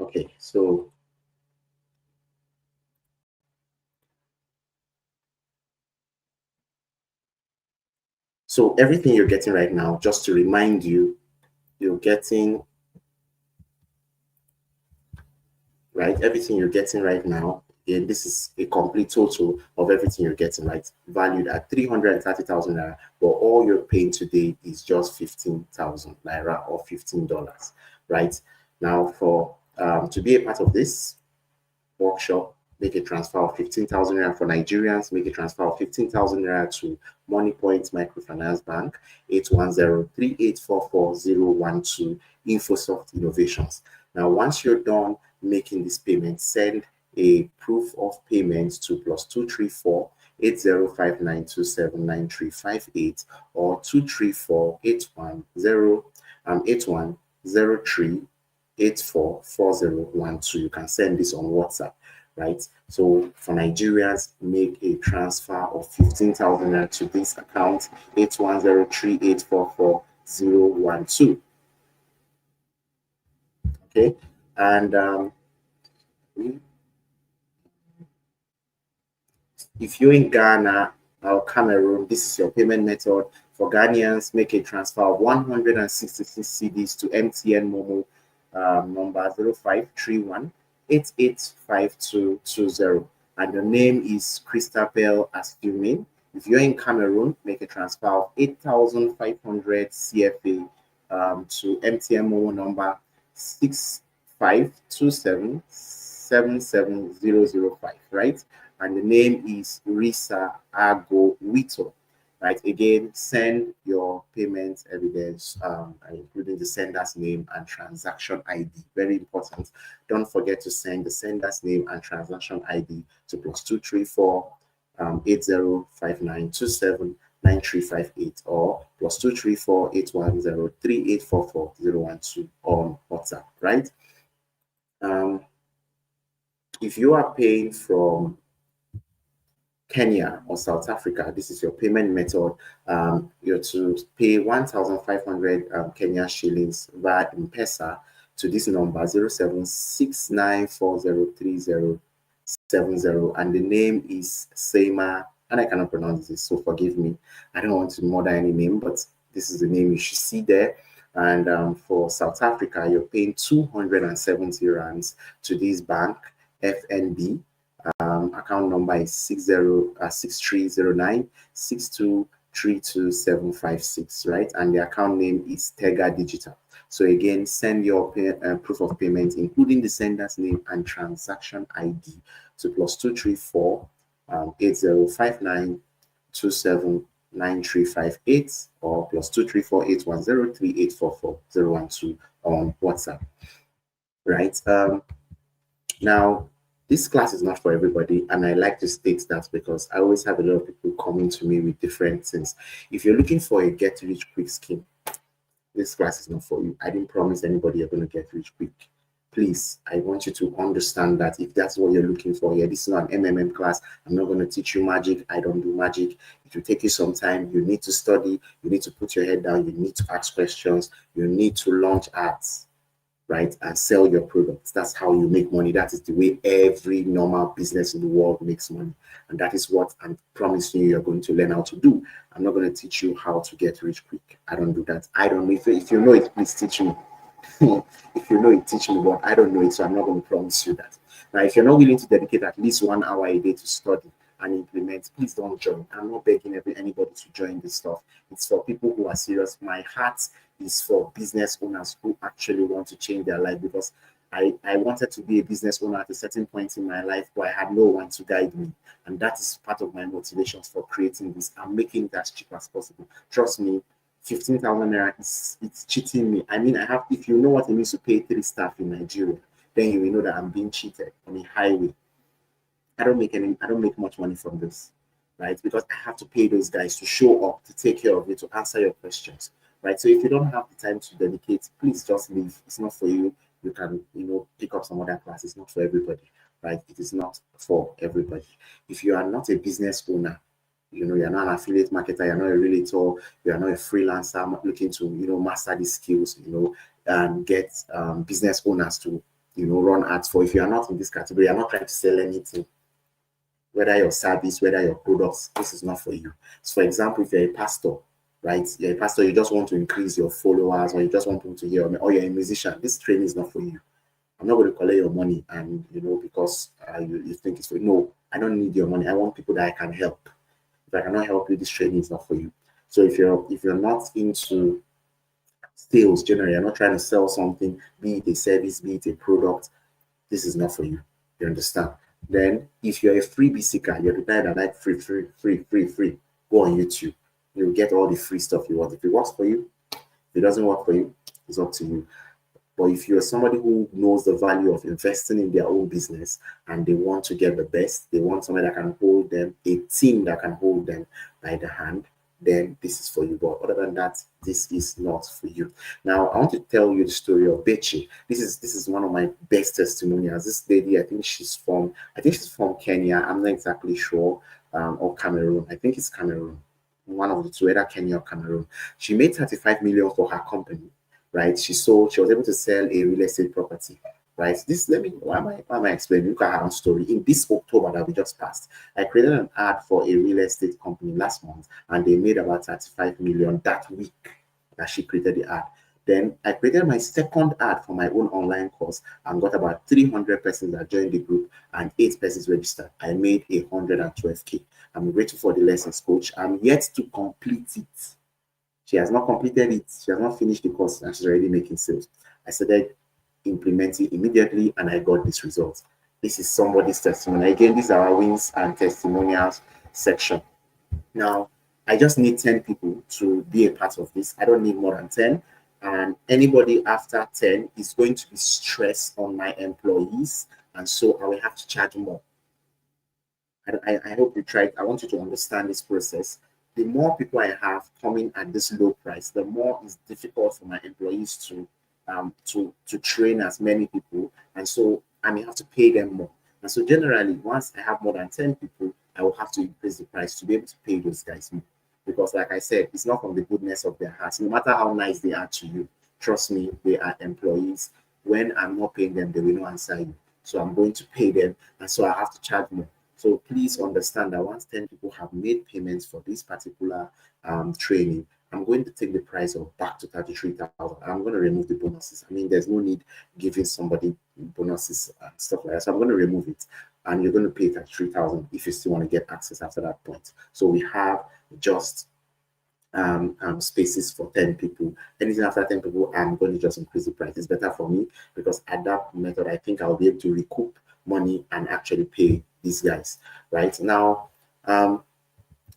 Speaker 1: Okay, so everything you're getting right now, just to remind you, you're getting, right? Everything you're getting right now, and this is a complete total of everything you're getting, right? Valued at 330,000 naira, but all you're paying today is just 15,000 naira or $15, right? Now, for to be a part of this workshop, make a transfer of 15,000 naira for Nigerians, make a transfer of 15,000 naira to MoneyPoint Microfinance Bank, 810-3844-012, Infosoft Innovations. Now, once you're done making this payment, send a proof of payment to +234 8059279358 or 234 8103 844012. You can send this on WhatsApp, right? So for Nigerians, make a transfer of 15,000 to this account, 8103844012. Okay, and if you're in Ghana or Cameroon, this is your payment method. For Ghanaians, make a transfer of 166 cedis to MTN Momo number 0531 885220. And your name is Christabel Asfumin. If you're in Cameroon, make a transfer of 8,500 CFA to MTN Momo number 6527 right? And the name is Risa Ago Wito, right? Again, send your payment evidence, including the sender's name and transaction ID. Very important. Don't forget to send the sender's name and transaction ID to +234 8059279358 or +2348103844012 on WhatsApp, right? If you are paying from Kenya or South Africa, this is your payment method. You're to pay 1,500 Kenya shillings via M-Pesa to this number 0769403070, and the name is Seima, and I cannot pronounce this, so forgive me. I don't want to murder any name, but this is the name you should see there. And for South Africa, you're paying 270 rands to this bank, FNB. Account number is 630962325756, right? And the account name is Tega Digital. So again, send your proof of payment, including the sender's name and transaction ID, to +234 8059279358 or +2348103844012 on WhatsApp, right? Now, this class is not for everybody, and I like to state that because I always have a lot of people coming to me with different things. If you're looking for a get rich quick scheme, this class is not for you. I didn't promise anybody you're going to get rich quick. Please, I want you to understand that if that's what you're looking for, this is not an MMM class. I'm not going to teach you magic. I don't do magic. It will take you some time. You need to study. You need to put your head down. You need to ask questions. You need to launch ads, right, and sell your products. That's how you make money. That is the way every normal business in the world makes money. And that is what I'm promising you're going to learn how to do. I'm not going to teach you how to get rich quick. I don't do that. I don't know. If you know it, please teach me. If you know it, teach me, but I don't know it, so I'm not going to promise you that. Now, if you're not willing to dedicate at least 1 hour a day to study and implement, please don't join. I'm not begging anybody to join this stuff. It's for people who are serious. My heart is for business owners who actually want to change their life, because I wanted to be a business owner at a certain point in my life, but I had no one to guide me. And that is part of my motivations for creating this. I'm making it as cheap as possible. Trust me, 15,000 naira it's cheating me. I mean, if you know what it means to pay 3 staff in Nigeria, then you will know that I'm being cheated on a highway. I don't make much money from this, right? Because I have to pay those guys to show up, to take care of you, to answer your questions, right? So if you don't have the time to dedicate, please just leave. It's not for you. You can, pick up some other class. It's not for everybody, right? It is not for everybody. If you are not a business owner, you're not an affiliate marketer, you're not a realtor, you're not a freelancer looking to, master these skills, and get business owners to, run ads for. If you are not in this category, you're not trying to sell anything, whether your service, whether your products, this is not for you. So, for example, if you're a pastor, right? You're a pastor, you just want to increase your followers, or you just want people to hear, or you're a musician, this training is not for you. I'm not going to collect your money and, because you think it's for you. No, I don't need your money. I want people that I can help. If I cannot help you, this training is not for you. So if you're not into sales generally, you're not trying to sell something, be it a service, be it a product, this is not for you. You understand? Then if you're a freebie seeker, you're the guy that like free, go on YouTube. You'll get all the free stuff you want. If it works for you, if it doesn't work for you, it's up to you. But if you're somebody who knows the value of investing in their own business and they want to get the best, they want somebody that can hold them, a team that can hold them by the hand, then this is for you. But other than that, this is not for you. Now, I want to tell you the story of Bechi. This is one of my best testimonials. This lady, I think she's from Kenya. I'm not exactly sure, or Cameroon. I think it's Cameroon. One of the two, either Kenya or Cameroon. She made 35 million for her company. Right, she was able to sell a real estate property. Right, why am I explaining? Look at her own story. In this October that we just passed, I created an ad for a real estate company last month, and they made about 35 million that week that she created the ad. Then I created my second ad for my own online course and got about 300 persons that joined the group and 8 persons registered. I made 112K. I'm grateful for the lessons, coach. I'm yet to complete it. She has not completed it. She has not finished the course, and she's already making sales. I started implementing immediately, and I got this result. This is somebody's testimony. Again, these are our wins and testimonials section. Now, I just need 10 people to be a part of this. I don't need more than 10. And anybody after 10 is going to be stressed on my employees. And so I will have to charge more. I hope you try. I want you to understand this process. The more people I have coming at this low price, the more it's difficult for my employees to train as many people, and so I may have to pay them more. And so generally, once I have more than 10 people, I will have to increase the price to be able to pay those guys more. Because, like I said, it's not from the goodness of their hearts. No matter how nice they are to you, trust me, they are employees. When I'm not paying them, they will not answer you. So I'm going to pay them, and so I have to charge more. So please understand that once 10 people have made payments for this particular training, I'm going to take the price of back to 33,000. I'm going to remove the bonuses. I mean, there's no need giving somebody bonuses and stuff like that. So I'm going to remove it. And you're going to pay 33,000 if you still want to get access after that point. So we have just spaces for 10 people. Anything after 10 people, I'm going to just increase the price. It's better for me because at that method, I think I'll be able to recoup money and actually pay these guys. Right now,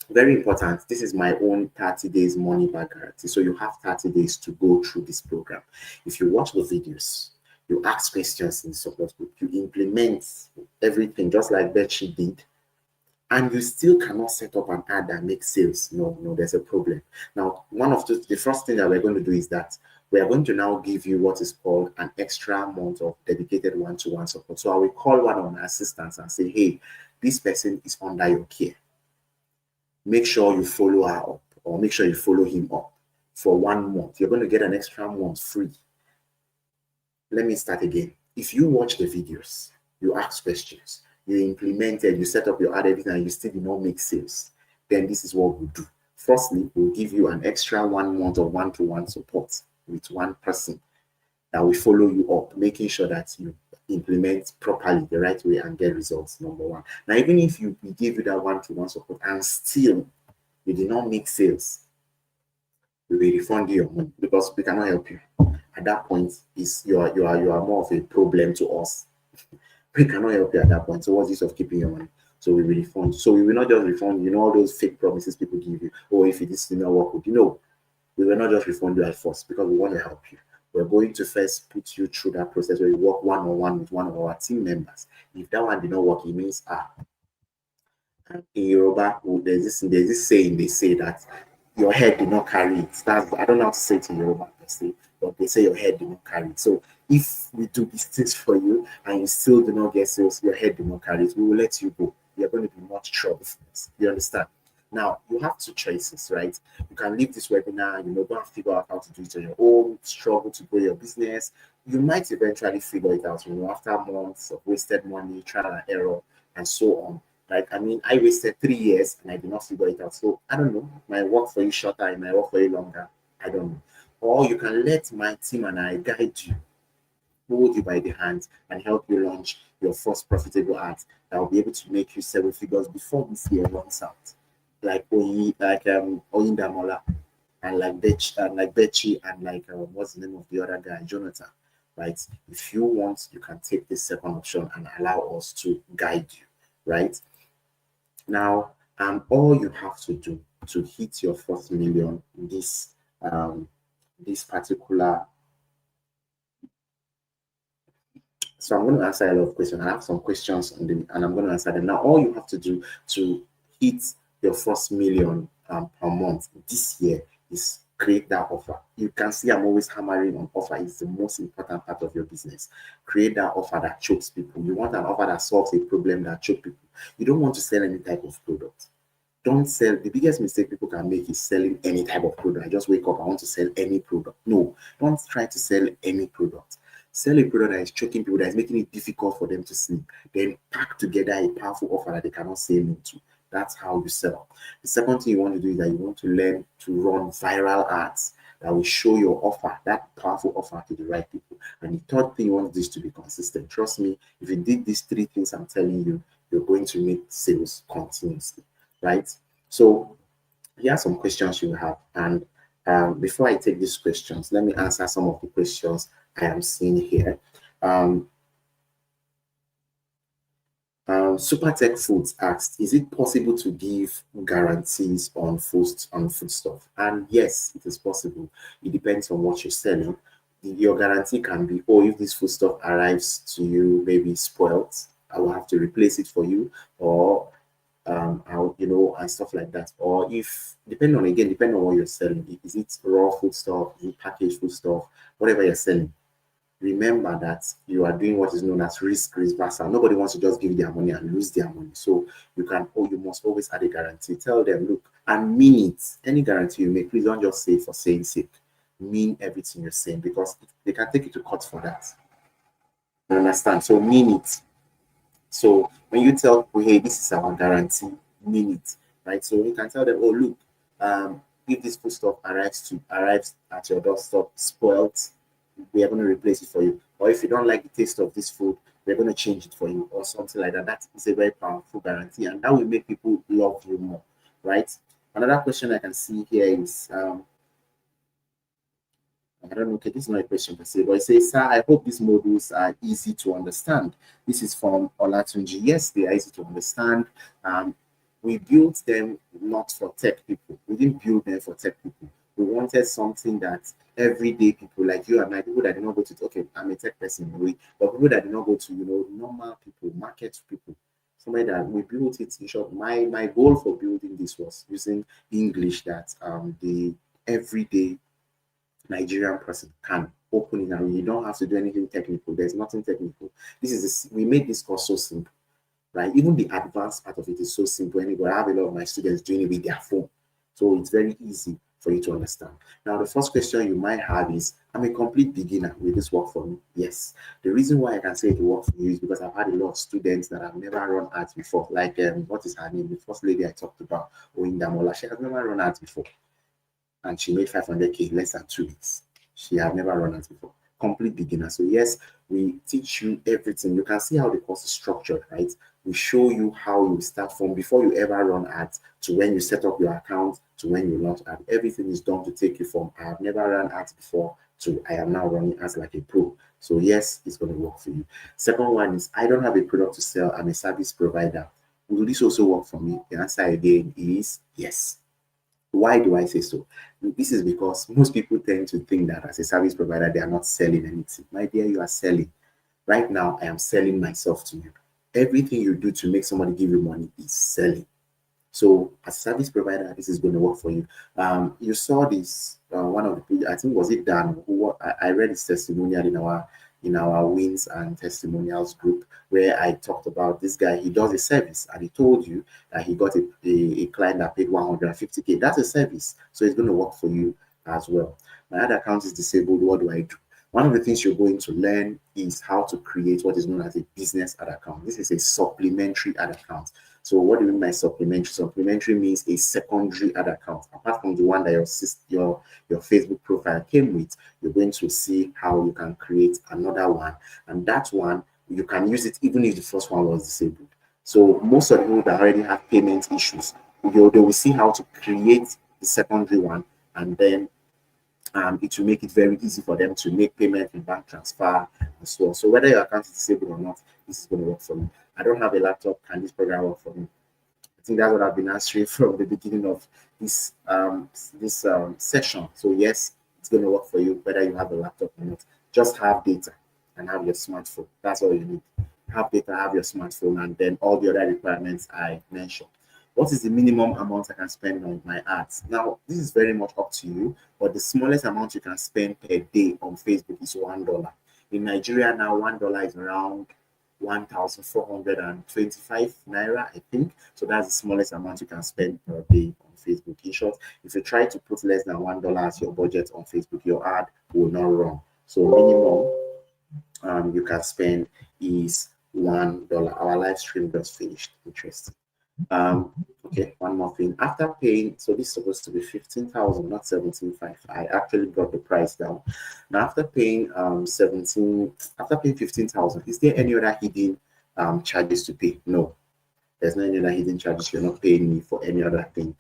Speaker 1: very important, this is my own 30 days money back guarantee. So you have 30 days to go through this program. If you watch the videos, you ask questions in the support group, you implement everything just like Betsy did, and you still cannot set up an ad that makes sales, no, there's a problem. Now, one of the first thing that we're going to do is that we are going to now give you what is called an extra month of dedicated one-to-one support. So I will call one of my assistants and say, hey, this person is under your care. Make sure you follow her up, or make sure you follow him up for 1 month. You're going to get an extra month free. Let me start again. If you watch the videos, you ask questions, you implemented, you set up your ad, everything, and you still do not make sales, then this is what we'll do. Firstly, we'll give you an extra 1 month of one-to-one support with one person that will follow you up, making sure that you implement properly the right way and get results, number one. Now, even if we give you that one-to-one support and still you did not make sales, we will refund you your money because we cannot help you. At that point, you are more of a problem to us. We cannot help you at that point. So what's the use of keeping your money? So we will refund. So we will not just refund, all those fake promises people give you. Oh, if this did not work with you. No, we will not just refund you at first because we want to help you. We're going to first put you through that process where you work one-on-one with one of our team members. If that one did not work, it means in Yoruba, there's this saying they say that your head did not carry it. That's, I don't know how to say it in Yoruba per se, but they say your head did not carry it. So if we do these things for you and you still do not get sales, your head did not carry it, we will let you go. You're going to be much trouble for us. You understand? Now, you have two choices, right? You can leave this webinar, go and figure out how to do it on your own, struggle to grow your business. You might eventually figure it out, after months of wasted money, trial and error, and so on. Right? I mean, I wasted 3 years and I did not figure it out. So I don't know. It might work for you shorter, it might work for you longer. I don't know. Or you can let my team and I guide you, hold you by the hand, and help you launch your first profitable ads that will be able to make you 7 figures before this year runs out. Like Oyindamola and like Betchy and what's the name of the other guy, Jonathan. Right? If you want, you can take this second option and allow us to guide you. Right? Now, all you have to do to hit your first million this particular. So I'm going to answer a lot of questions. I have some questions on them, and I'm going to answer them. Now, all you have to do to hit your first million per month this year is create that offer. You can see I'm always hammering on offer. It's the most important part of your business. Create that offer that chokes people. You want an offer that solves a problem that chokes people. You don't want to sell any type of product. Don't sell. The biggest mistake people can make is selling any type of product. I just wake up, I want to sell any product. No, don't try to sell any product. Sell a product that is choking people, that is making it difficult for them to sleep. Then pack together a powerful offer that they cannot say no to. That's how you sell. The second thing you want to do is that you want to learn to run viral ads that will show your offer, that powerful offer, to the right people. And the third thing you want this to be consistent. Trust me, if you did these 3 things I'm telling you, you're going to make sales continuously, right? So here are some questions you have. And before I take these questions, let me answer some of the questions I am seeing here. Supertech Foods asked, is it possible to give guarantees on foodstuff? And yes, it is possible. It depends on what you're selling. Your guarantee can be, oh, if this foodstuff arrives to you maybe spoiled, I will have to replace it for you. Or out, and stuff like that. Or if depending on what you're selling, is it raw food stuff, is it packaged food stuff, whatever you're selling, remember that you are doing what is known as risk reversal. Nobody wants to just give their money and lose their money. So you must always add a guarantee. Tell them, look, and mean it. Any guarantee you make, please don't just say it for saying sake. Mean everything you're saying, because they can take you to court for that. You understand? So mean it. So when you tell people, hey, this is our guarantee, mean it, right? So you can tell them, oh, look, if this food stuff arrives at your doorstep spoiled, we are going to replace it for you. Or if you don't like the taste of this food, we're going to change it for you, or something like that. That is a very powerful guarantee, and that will make people love you more, right? Another question I can see here is, I don't know, okay, this is not a question per se, but it says, sir, I hope these modules are easy to understand. This is from Olatunji. Yes, they are easy to understand. We built them not for tech people. We didn't build them for tech people. We wanted something that everyday people like you and I, people that did not go to, okay, I'm a tech person, but people that did not go to, normal people, market people, somebody that we built it. In short, my goal for building this was using English that the everyday Nigerian person can open it, and you don't have to do anything technical. There's nothing technical. We made this course so simple, right? Even the advanced part of it is so simple. Anyway, I have a lot of my students doing it with their phone, so it's very easy for you to understand. Now, the first question you might have is, I'm a complete beginner. Will this work for me? Yes. The reason why I can say it will work for you is because I've had a lot of students that have never run ads before. Like, what is her name? The first lady I talked about, Oindamola. She has never run ads before, and she made 500K in less than 2 weeks. She had never run ads before. Complete beginner. So yes, we teach you everything. You can see how the course is structured, right? We show you how you start from before you ever run ads to when you set up your account to when you launch ads. Everything is done to take you from I have never run ads before to I am now running ads like a pro. So yes, it's going to work for you. Second one is, I don't have a product to sell. I'm a service provider. Will this also work for me? The answer again is yes. Why do I say so? This is because most people tend to think that as a service provider, they are not selling anything. My dear, you are selling. Right now, I am selling myself to you. Everything you do to make somebody give you money is selling. So as a service provider, this is going to work for you. You saw this, one of the people, I think, was it Dan, who I read his testimonial in our wins and testimonials group, where I talked about this guy. He does a service, and he told you that he got a client that paid 150K. That's a service, so it's going to work for you as well. My other account is disabled. What do I do? One of the things you're going to learn is how to create what is known as a business ad account. This is a supplementary ad account. So what do you mean by supplementary? Supplementary means a secondary ad account. Apart from the one that your Facebook profile came with, you're going to see how you can create another one. And that one, you can use it even if the first one was disabled. So most of the people that already have payment issues, they will see how to create the secondary one, and then it will make it very easy for them to make payment and bank transfer and so on. So whether your account is disabled or not, this is going to work for me. I don't have a laptop. Can this program work for me? I think that's what I've been answering from the beginning of this session. So yes, it's going to work for you whether you have a laptop or not. Just have data and have your smartphone. That's all you need. Have data, have your smartphone, and then all the other requirements I mentioned. What is the minimum amount I can spend on my ads? Now, this is very much up to you, but the smallest amount you can spend per day on Facebook is $1. In Nigeria now, $1 is around 1,425 naira, I think. So that's the smallest amount you can spend per day on Facebook. In short, if you try to put less than $1 as your budget on Facebook, your ad will not run. So minimum you can spend is $1. Our live stream just finished. Interesting. Okay, one more thing. After paying, so this is supposed to be 15,000, not 17,500. I actually brought the price down. Now, after paying 15,000, is there any other hidden charges to pay? No, there's no any other hidden charges. You're not paying me for any other thing.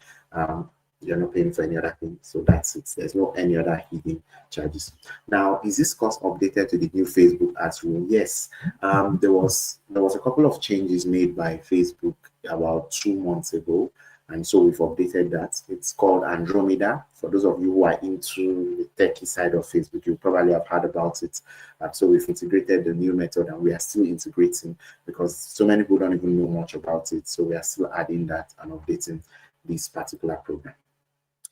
Speaker 1: You're not paying for any other thing. So that's it. There's no any other hidden charges. Now, is this course updated to the new Facebook ads rule? Yes. There was a couple of changes made by Facebook about 2 months ago, And so we've updated that. It's called Andromeda. For those of you who are into the techie side of Facebook, you probably have heard about it. So we've integrated the new method, and we are still integrating because so many people don't even know much about it. So we are still adding that and updating this particular program.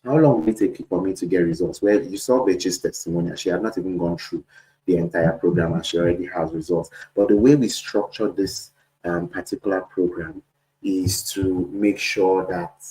Speaker 1: How long will it take for me to get results? Well, you saw Betty's testimonial. She had not even gone through the entire program and she already has results. But the way we structure this particular program is to make sure that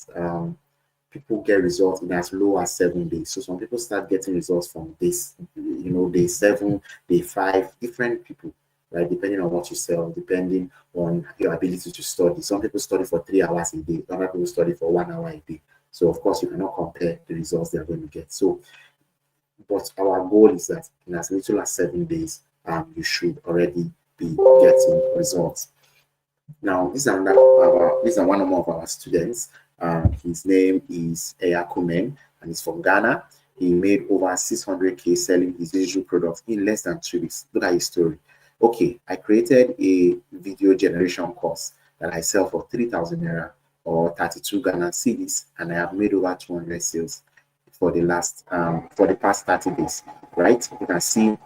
Speaker 1: people get results in as low as 7 days. So some people start getting results from this, day 7, day 5, different people, right? Depending on what you sell, depending on your ability to study. Some people study for 3 hours a day, other people study for 1 hour a day. So of course you cannot compare the results they are going to get. So, but our goal is that in as little as 7 days, you should already be getting results. Now, this is one of our students. His name is Eyakumen, and he's from Ghana. He made over 600K selling his digital products in less than 2 weeks. Look at his story. Okay, I created a video generation course that I sell for 3,000 naira or 32 Ghana cedis, and I have made over 200 sales for the past 30 days. Right? You can see.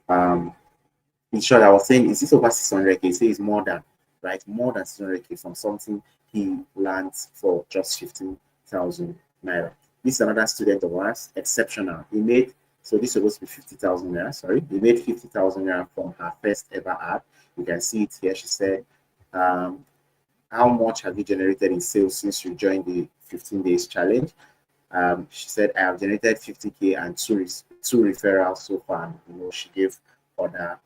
Speaker 1: In short, I was saying, is this over 600K? Say it's more than, right? More than 600K from something he lands for just 15,000 naira. This is another student of ours, exceptional. He made, so this is supposed to be 50,000 naira, sorry. He made 50,000 naira from her first ever ad. You can see it here. She said, how much have you generated in sales since you joined the 15 days challenge? She said, I have generated 50K and two referrals so far. She gave other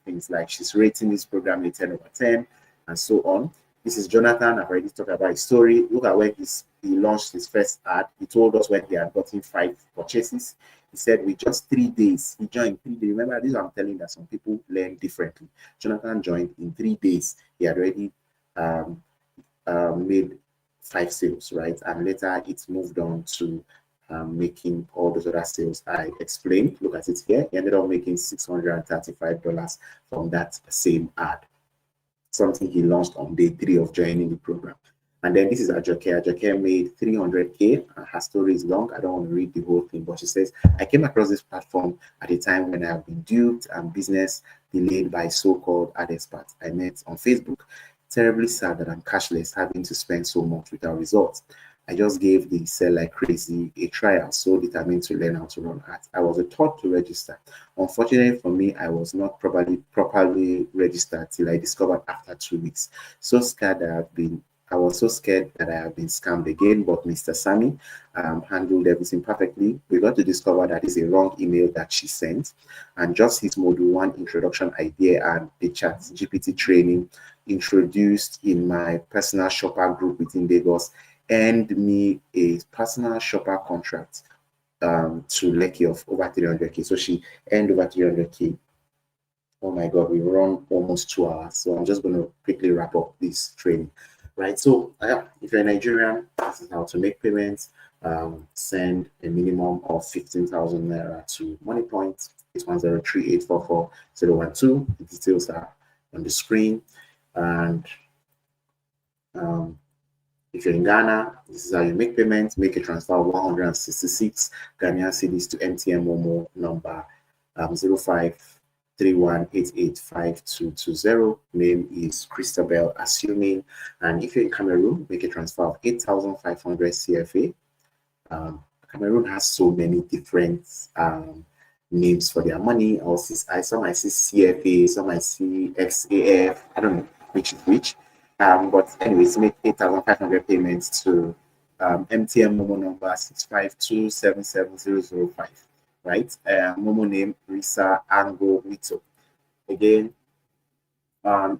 Speaker 1: things like she's rating this program a 10 over 10 and so on. This is Jonathan. I've already talked about his story. Look at when he launched his first ad. He told us when he had gotten 5 purchases. He said with just 3 days, he joined 3 days. Remember, this I'm telling that some people learn differently. Jonathan joined in 3 days. He had already made 5 sales, right? And later it's moved on to making all those other sales I explained. Look at it here. He ended up making $635 from that same ad, something he launched on day 3 of joining the program. And then this is Ajoke. Ajoke made 300K. Her story is long. I don't want to read the whole thing, but she says, I came across this platform at a time when I have been duped and business delayed by so-called ad experts I met on Facebook. Terribly sad that I'm cashless, having to spend so much without results. I just gave the Sell Like Crazy a trial, so determined to learn how to run ads. I was the third to register. Unfortunately for me, I was not properly registered till I discovered after 2 weeks. So scared that I was so scared that I have been scammed again, but Mr. Sammy handled everything perfectly. We got to discover that it's a wrong email that she sent, and just his Module 1 introduction idea and the Chat GPT training introduced in my personal shopper group within Lagos earned me a personal shopper contract to Lekki of over 300K. So she earned over 300K. Oh my God, we run almost 2 hours. So I'm just going to quickly wrap up this training. Right. So if you're a Nigerian, this is how to make payments. Send a minimum of 15,000 naira to MoneyPoint. 8103844012. The details are on the screen. And if you're in Ghana, this is how you make payments. Make a transfer of 166 Ghanaian cedis to MTN Momo number 0531885220. Name is Christabel Assuming. And if you're in Cameroon, make a transfer of 8,500 CFA. Cameroon has so many different names for their money. Some I see CFA, some I see XAF. I don't know which is which. But anyways, make 8,500 payments to MTN Momo number 652777005. Right? Momo name Risa Ango Wito. Again,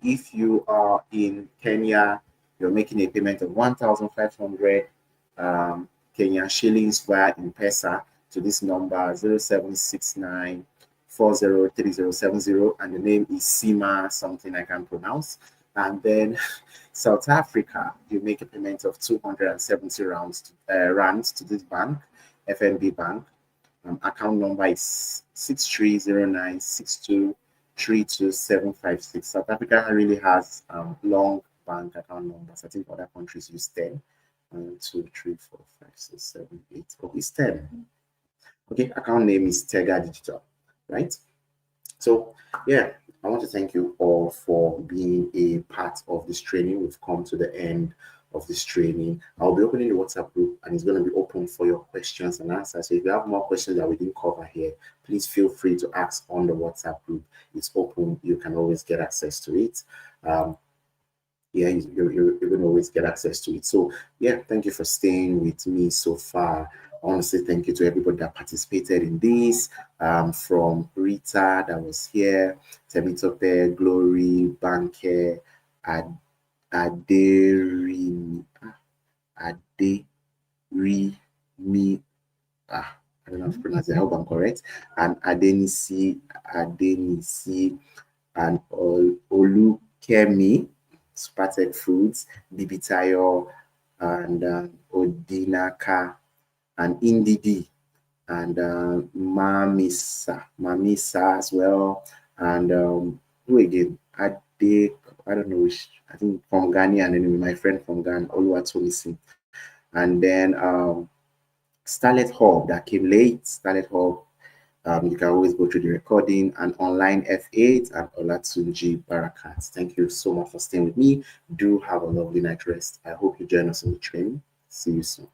Speaker 1: if you are in Kenya, you're making a payment of 1,500 Kenyan shillings via M-Pesa to this number 0769403070, and the name is Sima, something I can pronounce. And then South Africa, you make a payment of 270 rands to this bank, FNB Bank. Account number is 630962325756. South Africa really has long bank account numbers. I think other countries use 10. 1, 2, 3, 4, 5, 6, 7, 8. Oh, it's 10. Okay, account name is Tega Digital, right? So, yeah, I want to thank you all for being a part of this training. We've come to the end of this training. I'll be opening the WhatsApp group and it's going to be open for your questions and answers. So if you have more questions that we didn't cover here, please feel free to ask on the WhatsApp group. It's open. You can always get access to it. Yeah, you're going to always get access to it. So, yeah, thank you for staying with me so far. I want to say thank you to everybody that participated in this. From Rita that was here, Temitope, Glory, Banke, Ad, Aderimi, Aderimi, I don't know how to pronounce it. I hope I'm correct. And Adenisi, and Olukemi, Spartek Foods, Bibitayo, and Odinaka, and Indidi, and Mamisa as well, and who again? Ade, I don't know which. I think from Ghana, and then my friend from Ghana, Oluwatomisin, and then Starlet Hub that came late. Starlet Hub. You can always go through the recording and online F8 and Olatunji Barakat. Thank you so much for staying with me. Do have a lovely night rest. I hope you join us on the training. See you soon.